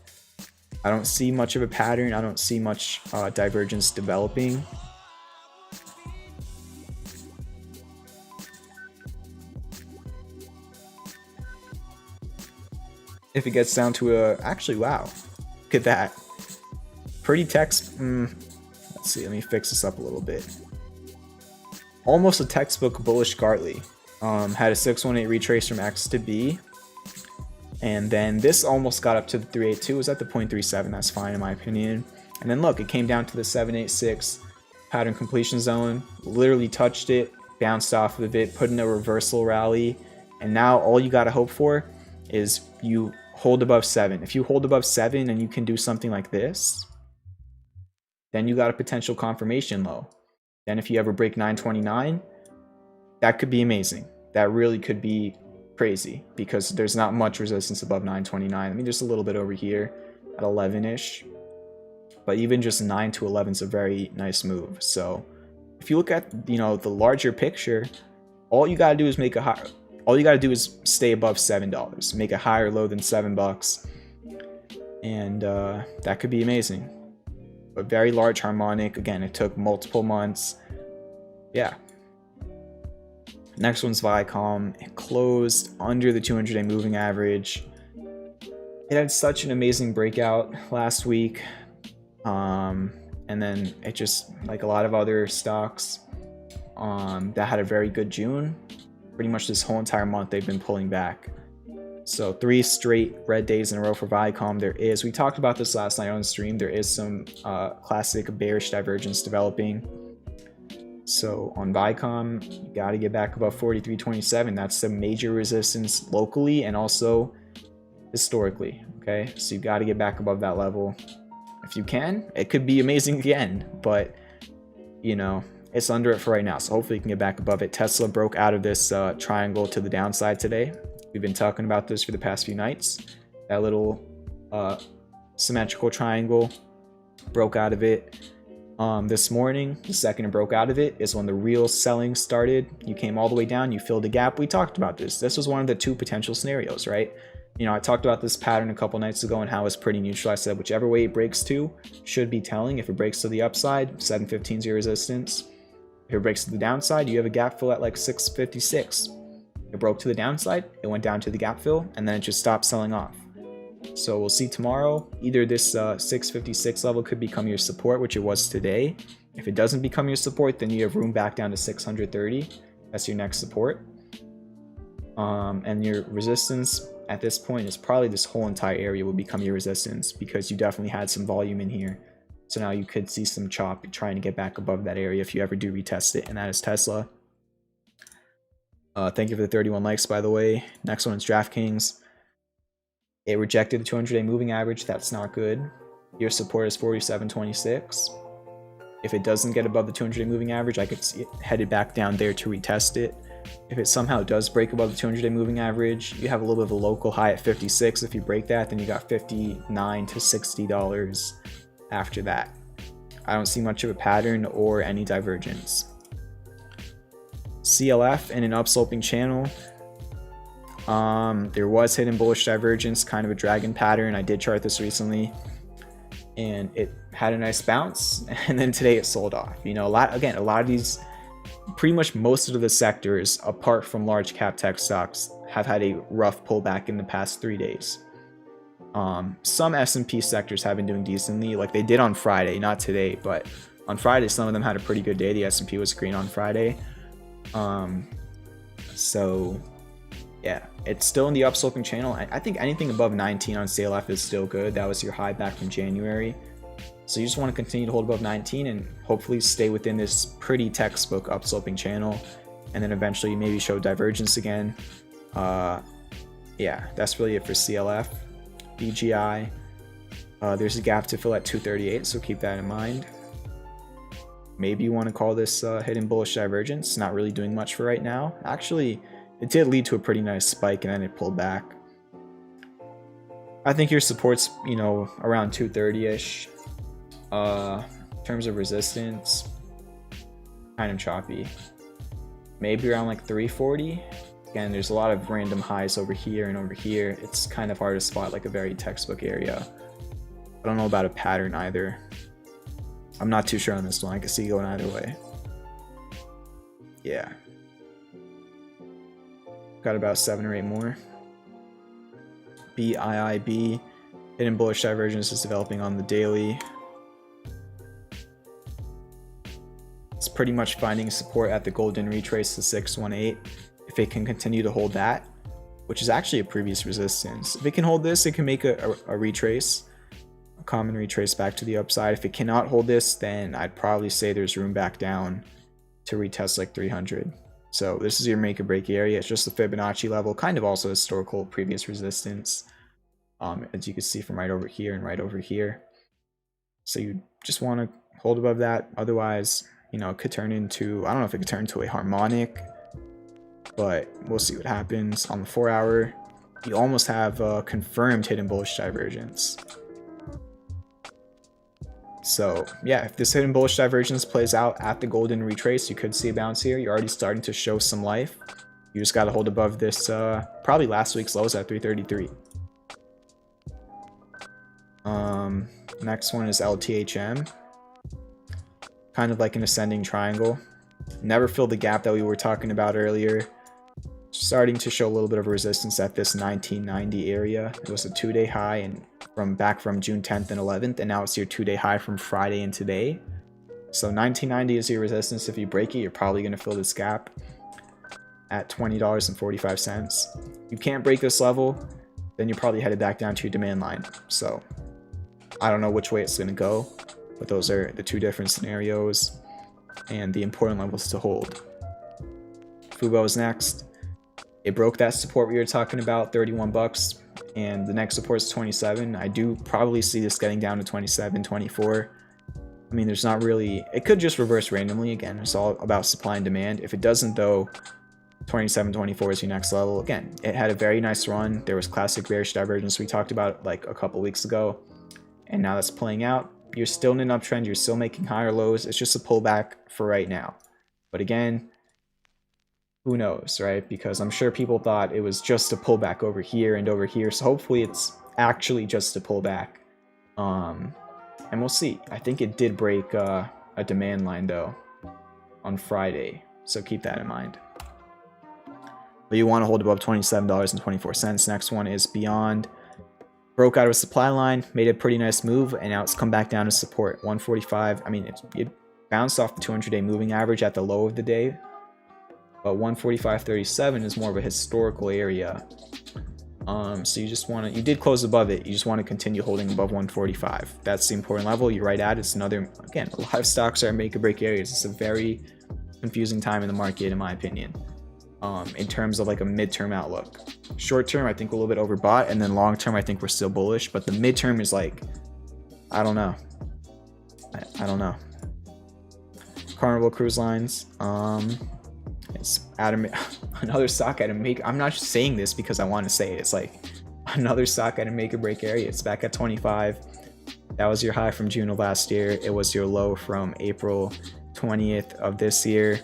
I don't see much of a pattern. I don't see much divergence developing. If it gets down to a, actually, wow, look at that. Pretty text, let's see, let me fix this up a little bit. Almost a textbook bullish Gartley. Had a 618 retrace from X to B. And then this almost got up to the 382. It was at the 0.37. That's fine in my opinion. And then look, it came down to the 786 pattern completion zone. Literally touched it, bounced off of it, put in a reversal rally. And now all you got to hope for is you hold above 7. If you hold above 7 and you can do something like this, then you got a potential confirmation low. Then if you ever break 929, that could be amazing. That really could be crazy because there's not much resistance above 929. I mean, there's a little bit over here at 11-ish, but even just 9 to 11 is a very nice move. So if you look at, you know, the larger picture, all you gotta do is make a high. All you gotta do is stay above $7, make a higher low than $7, and that could be amazing. But very large harmonic. Again, it took multiple months. Yeah. Next one's Viacom. It closed under the 200-day moving average. It had such an amazing breakout last week. And then it just, like a lot of other stocks that had a very good June, pretty much this whole entire month they've been pulling back. So 3 straight red days in a row for Viacom. We talked about this last night on stream, there is some classic bearish divergence developing. So on Viacom, you got to get back above 43.27. That's the major resistance locally and also historically. Okay, so you got to get back above that level. If you can, it could be amazing again, but you know, it's under it for right now. So hopefully you can get back above it. Tesla broke out of this triangle to the downside today. We've been talking about this for the past few nights. That little symmetrical triangle broke out of it. This morning, the second it broke out of it is when the real selling started. You came all the way down, you filled a gap. We talked about this. This was one of the 2 potential scenarios, right? You know, I talked about this pattern a couple nights ago and how it's pretty neutral. I said whichever way it breaks to should be telling. If it breaks to the upside, 715 is your resistance. If it breaks to the downside, you have a gap fill at like 656. It broke to the downside, it went down to the gap fill, and then it just stopped selling off. So we'll see tomorrow. Either this 656 level could become your support, which it was today. If it doesn't become your support, then you have room back down to 630. That's your next support. And your resistance at this point is probably this whole entire area will become your resistance because you definitely had some volume in here. So now you could see some chop trying to get back above that area if you ever do retest it, and that is Tesla. Thank you for the 31 likes, by the way. Next one is DraftKings. It rejected the 200-day moving average. That's not good. Your support is 47.26. If it doesn't get above the 200-day moving average, I could see it headed back down there to retest it. If it somehow does break above the 200-day moving average, you have a little bit of a local high at 56. If you break that, then you got $59 to $60 after that. I don't see much of a pattern or any divergence. CLF in an upsloping channel. There was hidden bullish divergence, kind of a dragon pattern. I did chart this recently and it had a nice bounce, and then today it sold off. You know, a lot of these, pretty much most of the sectors apart from large cap tech stocks have had a rough pullback in the past 3 days. Some S&P sectors have been doing decently, like they did on Friday, not today, but on Friday some of them had a pretty good day. The S&P was green on Friday. So yeah, it's still in the upsloping channel. I think anything above 19 on CLF is still good. That was your high back from January. So you just want to continue to hold above 19 and hopefully stay within this pretty textbook upsloping channel, and then eventually maybe show divergence again. Yeah, that's really it for CLF. BGI, there's a gap to fill at 238, so keep that in mind. Maybe you want to call this hidden bullish divergence. Not really doing much for right now. Actually, it did lead to a pretty nice spike and then it pulled back. I think your support's, you know, around 230-ish. In terms of resistance, kind of choppy. Maybe around like 340. Again, there's a lot of random highs over here and over here. It's kind of hard to spot like a very textbook area. I don't know about a pattern either. I'm not too sure on this one. I can see going either way. Yeah. Got about 7 or 8 more. BIIB. Hidden bullish divergence is developing on the daily. It's pretty much finding support at the golden retrace to 618. If it can continue to hold that, which is actually a previous resistance. If it can hold this, it can make a retrace. A common retrace back to the upside. If it cannot hold this, then I'd probably say there's room back down to retest like 300. So this is your make or break area. It's just the Fibonacci level, kind of also historical previous resistance, as you can see from right over here and right over here. So you just want to hold above that. Otherwise, you know, it could turn into, I don't know if it could turn into a harmonic, but we'll see what happens. On the 4 hour, you almost have a confirmed hidden bullish divergence. So yeah, if this hidden bullish divergence plays out at the golden retrace, you could see a bounce here. You're already starting to show some life. You just got to hold above this, probably last week's lows at 333. Next one is LTHM. Kind of like an ascending triangle. Never filled the gap that we were talking about earlier. Starting to show a little bit of resistance at this 1990 area. It was a 2-day high and back from June 10th and 11th, and now it's your 2-day high from Friday and today. So 1990 is your resistance. If you break it, you're probably going to fill this gap at $20.45. You can't break this level, then you're probably headed back down to your demand line. So I don't know which way it's going to go, but those are the two different scenarios and the important levels to hold. FUBO is next. It broke that support we were talking about, 31 bucks, and the next support is 27. I do probably see this getting down to 27, 24. I mean, there's not really, it could just reverse randomly. Again, it's all about supply and demand. If it doesn't though, 27, 24 is your next level. Again, it had a very nice run. There was classic bearish divergence we talked about like a couple weeks ago, and now that's playing out. You're still in an uptrend. You're still making higher lows. It's just a pullback for right now. But again, who knows, right? Because I'm sure people thought it was just a pullback over here and over here. So hopefully it's actually just a pullback. And we'll see. I think it did break a demand line though on Friday. So keep that in mind. But you want to hold above $27.24. Next one is BYND. Broke out of a supply line, made a pretty nice move, and now it's come back down to support 145. I mean, it bounced off the 200-day moving average at the low of the day, but 145.37 is more of a historical area. So you just want to, you did close above it, you just want to continue holding above 145. That's the important level. You're right at it. It's another, again, a lot of stocks are make or break areas. It's a very confusing time in the market, in my opinion. In terms of like a midterm outlook. Short term, I think a little bit overbought, and then long term, I think we're still bullish. But the midterm is like, I don't know. I don't know. Carnival Cruise Lines. It's another stock at a make. I'm not just saying this because I want to say it. It's like another stock at a make or break area. It's back at 25. That was your high from June of last year. It was your low from April 20th of this year.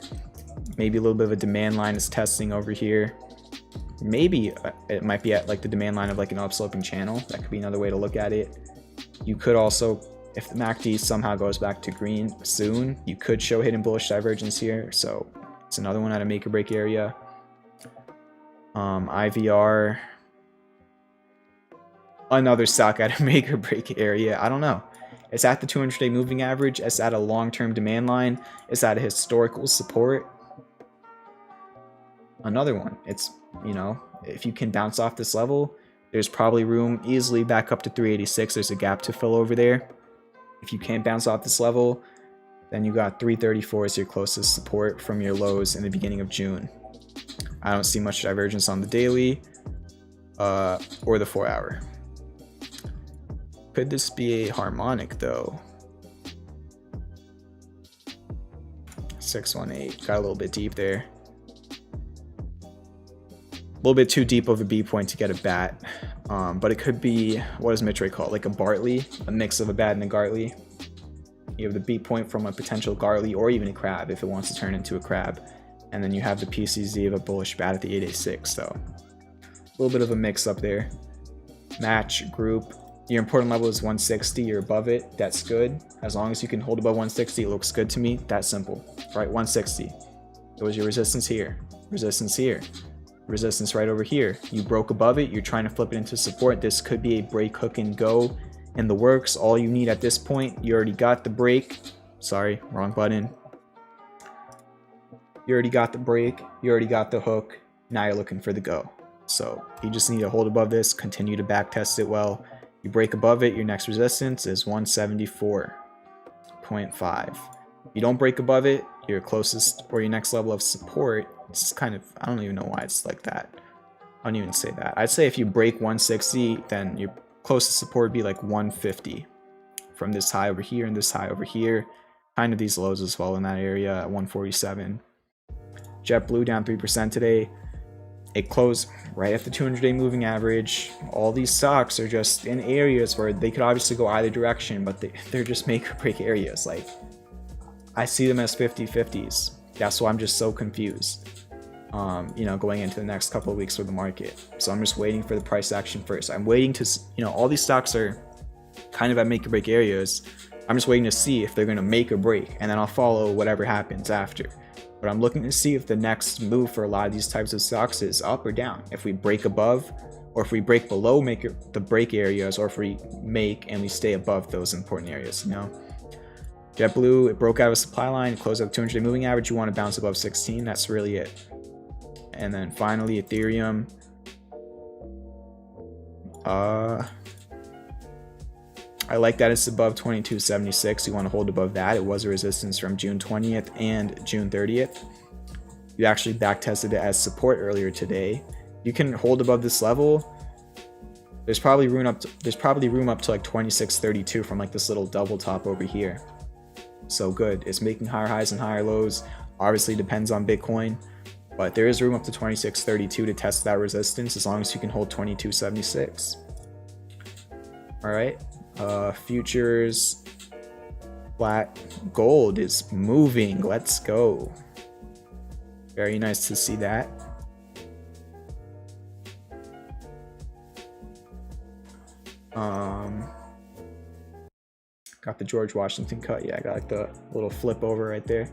Maybe a little bit of a demand line is testing over here. Maybe it might be at like the demand line of like an upsloping channel. That could be another way to look at it. You could also, if the MACD somehow goes back to green soon, you could show hidden bullish divergence here. So it's another one at a make or break area. IVR, another stock at a make or break area. I don't know. It's at the 200-day moving average. It's at a long-term demand line. It's at a historical support. Another one. It's, you know, if you can bounce off this level, there's probably room easily back up to 386. There's a gap to fill over there. If you can't bounce off this level, then you got 334 as your closest support from your lows in the beginning of June. I don't see much divergence on the daily or the 4 hour. Could this be a harmonic though? 618 got a little bit deep there. A little bit too deep of a B point to get a bat, but it could be, what does Mitch Ray call it? Like a Bartley, a mix of a bat and a Gartley. You have the B point from a potential Gartley or even a crab if it wants to turn into a crab, and then you have the PCZ of a bullish bat at the 886. So a little bit of a mix up there. Match group. Your important level is 160, you're above it, that's good. As long as you can hold above 160, it looks good to me. That's simple, right? 160. It was your resistance here, resistance right over here. You broke above it, you're trying to flip it into support. This could be a break, hook, and go in the works. All you need at this point, you already got the break. Sorry, wrong button. You already got the break, you already got the hook. Now you're looking for the go. So you just need to hold above this, continue to back test it well. You break above it, your next resistance is 174.5. You don't break above it, your closest or your next level of support, it's kind of, I don't even know why it's like that. I don't even say that. I'd say if you break 160, then your closest support would be like 150 from this high over here and this high over here. Kind of these lows as well in that area at 147. JetBlue down 3% today. It closed right at the 200-day moving average. All these stocks are just in areas where they could obviously go either direction, but they're just make or break areas. Like, I see them as 50-50s. That's why I'm just so confused, you know, going into the next couple of weeks for the market. So I'm just waiting for the price action first. I'm waiting to, you know, all these stocks are kind of at make or break areas. I'm just waiting to see if they're going to make or break, and then I'll follow whatever happens after. But I'm looking to see if the next move for a lot of these types of stocks is up or down. If we break above, or if we break below the break areas, or if we make and we stay above those important areas, you know. JetBlue, it broke out of a supply line, closed up 200-day moving average. You want to bounce above 16. That's really it. And then finally, Ethereum. I like that it's above 2276. You want to hold above that. It was a resistance from June 20th and June 30th. You actually back tested it as support earlier today. You can hold above this level. There's probably room up to like 2632 from like this little double top over here. So good. It's making higher highs and higher lows. Obviously depends on Bitcoin, but there is room up to 2632 to test that resistance as long as you can hold 2276. All right. Futures flat gold is moving. Let's go. Very nice to see that. Got the George Washington cut. Yeah, I got like the little flip over right there.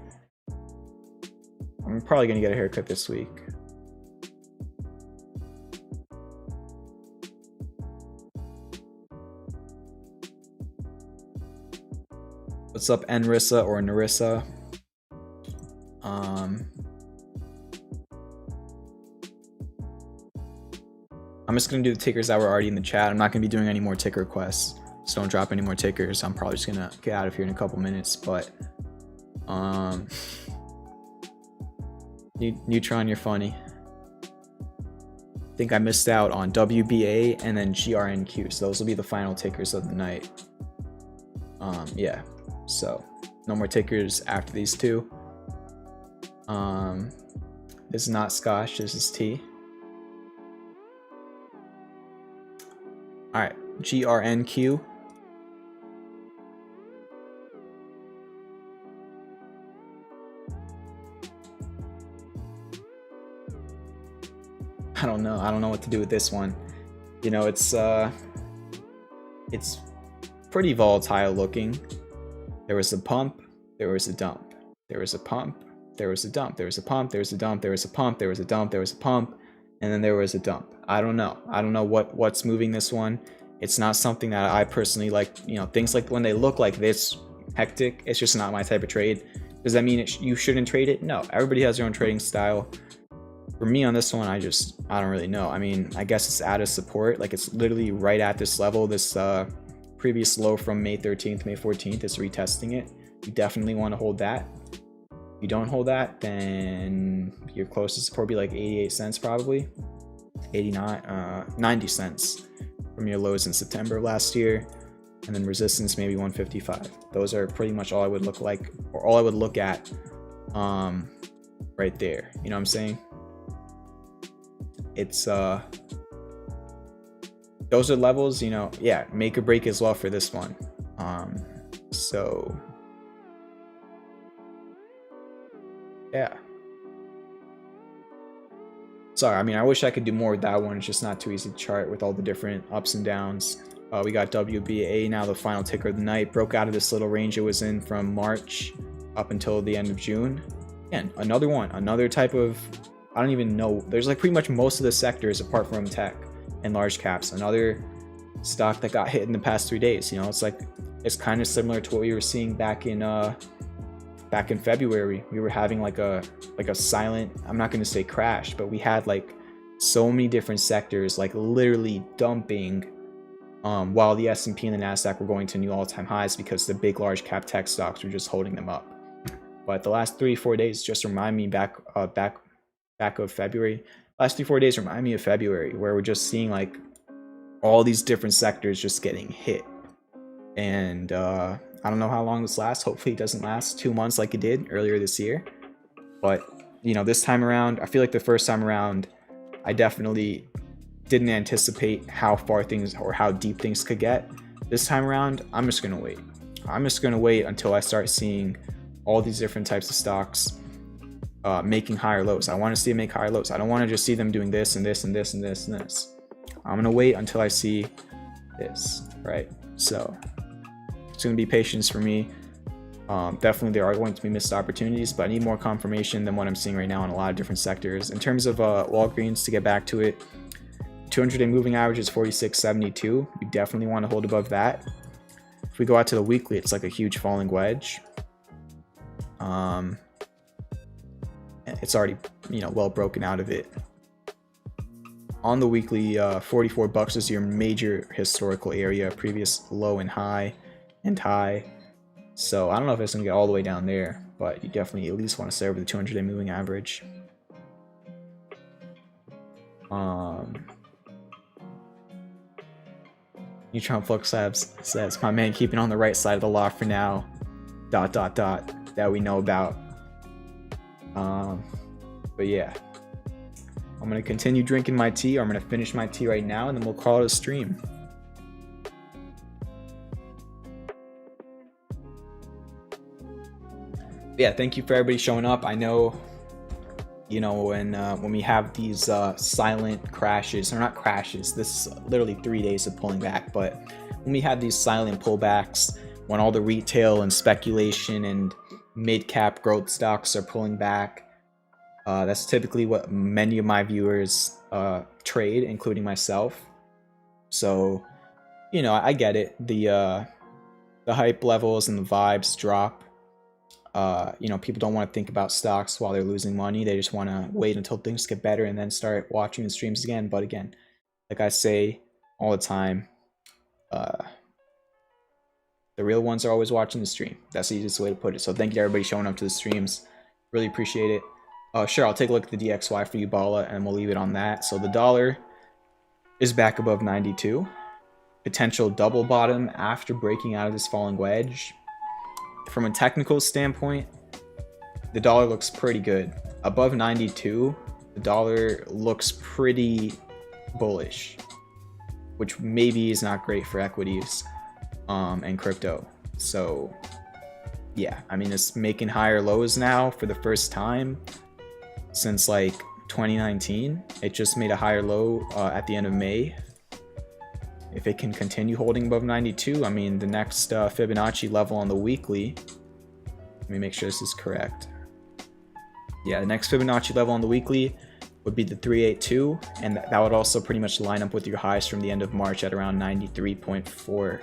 I'm probably gonna get a haircut this week. What's up, Enrissa or Narissa? I'm just gonna do the tickers that were already in the chat. I'm not gonna be doing any more ticker requests, so don't drop any more tickers. I'm probably just gonna get out of here in a couple minutes. But Neutron, you're funny. I think I missed out on WBA and then GRNQ, so those will be the final tickers of the night. Yeah, so no more tickers after these two. This is not Scotch, this is tea. All right, GRNQ. I don't know what to do with this one. You know, it's pretty volatile looking. There was a pump, there was a dump. There was a pump, there was a dump. There was a pump, there was a dump, there was a pump, there was a dump, there was a pump, and then there was a dump. I don't know what's moving this one. It's not something that I personally like. You know, things like when they look like this hectic, it's just not my type of trade. Does that mean you shouldn't trade it? No, everybody has their own trading style. For me on this one, I don't really know. I mean, I guess it's out of support. Like, it's literally right at this level. This previous low from May 13th, May 14th is retesting it. You definitely want to hold that. If you don't hold that, then your closest support would be like 88 cents probably. 90 cents from your lows in September of last year. And then resistance maybe 155. Those are pretty much all I would look like, or all I would look at right there. You know what I'm saying? It's those are levels, you know. Yeah, make or break as well for this one. So yeah, sorry, I mean, I wish I could do more with that one. It's just not too easy to chart with all the different ups and downs. We got WBA now, the final ticker of the night. Broke out of this little range it was in from March up until the end of June. Again, another one, another type of, I don't even know. There's like pretty much most of the sectors apart from tech and large caps. Another stock that got hit in the past 3 days. You know, it's like, it's kind of similar to what we were seeing back in February. We were having like a silent, I'm not going to say crash, but we had like so many different sectors like literally dumping, while the S&P and the Nasdaq were going to new all-time highs because the big large cap tech stocks were just holding them up. But the last 3-4 days just remind me back of February. Last 3-4 days remind me of February, where we're just seeing like all these different sectors just getting hit. And I don't know how long this lasts. Hopefully it doesn't last 2 months like it did earlier this year. But you know, this time around, I feel like the first time around, I definitely didn't anticipate how far things or how deep things could get. This time around, I'm just gonna wait. I'm just gonna wait until I start seeing all these different types of stocks making higher lows. I want to see them make higher lows. I don't want to just see them doing this and this and this and this and this. I'm gonna wait until I see this, right? So it's gonna be patience for me. Definitely there are going to be missed opportunities, but I need more confirmation than what I'm seeing right now in a lot of different sectors. In terms of Walgreens, to get back to it, 200-day moving average is 46.72. You definitely want to hold above that. If we go out to the weekly, it's like a huge falling wedge. It's already, you know, well broken out of it. On the weekly, $44 is your major historical area, previous low and high and high. So I don't know if it's gonna get all the way down there, but you definitely at least want to stay over the 200-day moving average. Neutron Flux Labs says, my man keeping on the right side of the law for now, ... that we know about. But yeah, I'm gonna continue drinking my tea, or I'm gonna finish my tea right now, and then we'll call it a stream. Yeah, thank you for everybody showing up. I know, you know, when we have these silent crashes, or not crashes, this is literally 3 days of pulling back, but when we have these silent pullbacks, when all the retail and speculation and mid-cap growth stocks are pulling back, that's typically what many of my viewers trade, including myself. So, you know, I get it. The hype levels and the vibes drop. You know, people don't want to think about stocks while they're losing money. They just want to wait until things get better and then start watching the streams again. But again, like I say all the time, the real ones are always watching the stream. That's the easiest way to put it. So thank you to everybody showing up to the streams. Really appreciate it. Sure, I'll take a look at the DXY for you, Bala, and we'll leave it on that. So the dollar is back above 92. Potential double bottom after breaking out of this falling wedge. From a technical standpoint, the dollar looks pretty good. Above 92, the dollar looks pretty bullish, which maybe is not great for equities and crypto. So yeah, I mean, it's making higher lows now for the first time since like 2019. It just made a higher low at the end of May. If it can continue holding above 92, I mean, the next Fibonacci level on the weekly, let me make sure this is correct. Yeah, the next Fibonacci level on the weekly would be the 382, and that would also pretty much line up with your highs from the end of March at around 93.4.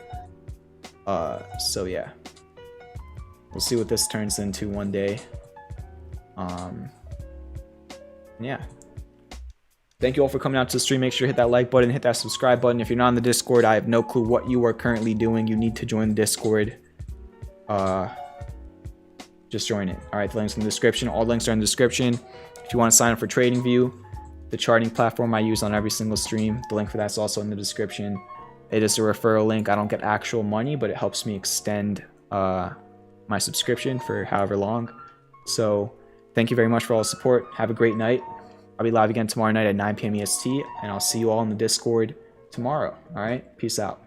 So yeah, we'll see what this turns into one day. Yeah. Thank you all for coming out to the stream. Make sure to hit that like button, hit that subscribe button. If you're not in the Discord, I have no clue what you are currently doing. You need to join the Discord. Just join it. All right, the link's in the description. All links are in the description. If you want to sign up for TradingView, the charting platform I use on every single stream, the link for that's also in the description. It is a referral link. I don't get actual money, but it helps me extend my subscription for however long. So thank you very much for all the support. Have a great night. I'll be live again tomorrow night at 9 p.m. EST, and I'll see you all in the Discord tomorrow. All right, peace out.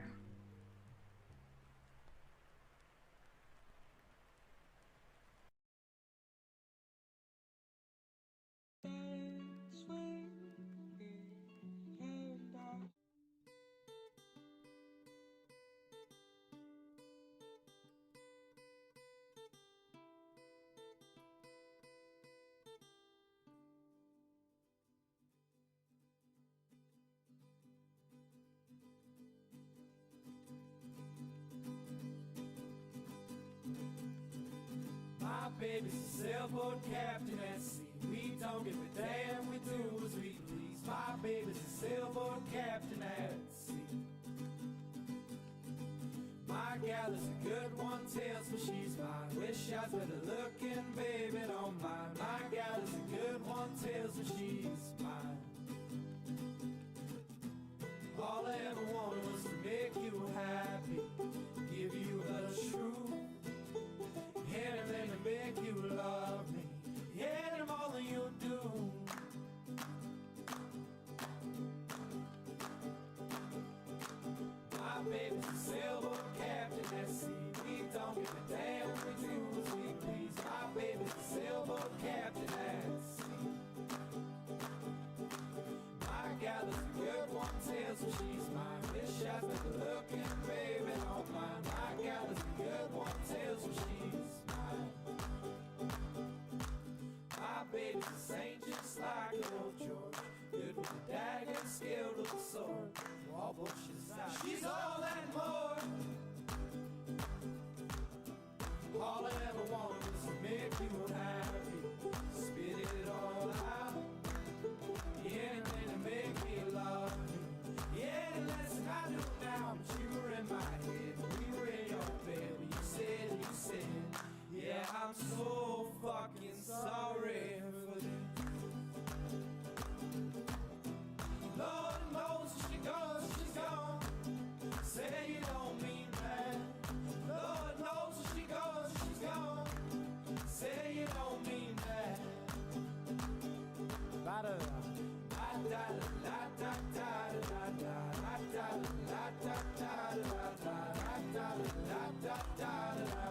baby's a sailboat captain at sea. We don't give a damn, we do as we please. My baby's a sailboat captain at sea. My gal is a good one, tells me she's mine. Wish I was better looking, baby, don't mind. My gal is a good one, tells me she's mine. All I ever wanted was to make you happy, give you the truth, anything to make you love me, any more than you do. My baby's a sailboat captain at sea. We don't give a damn, we do as we please. My baby's a sailboat captain at sea. My gal is a good one, tells me she's mine. Wish I was better looking, baby, don't mind. My gal is a good one, tells me she's mine. My baby's a saint just like old George, good with the dagger, skilled with the sword. All bullshit aside, she's all that more. All I ever wanted was to make you happy, spit it all out. Anything to make me love you. Yeah, the less than I do now, but you were in my head, we were in your bed. But you said, yeah, I'm so fucking sorry for this. Lord knows she goes, she's gone. Say you don't mean that. Lord knows she goes, she's gone. Say you don't mean that. La da la da la da da la da la da la da da la da la da da la.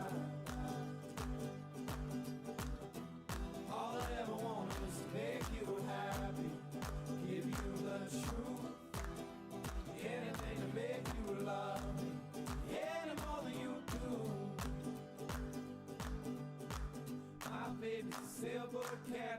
All I ever wanted was to make you happy, give you the truth, anything to make you love me, any more than you do. My baby's a sailboat captain.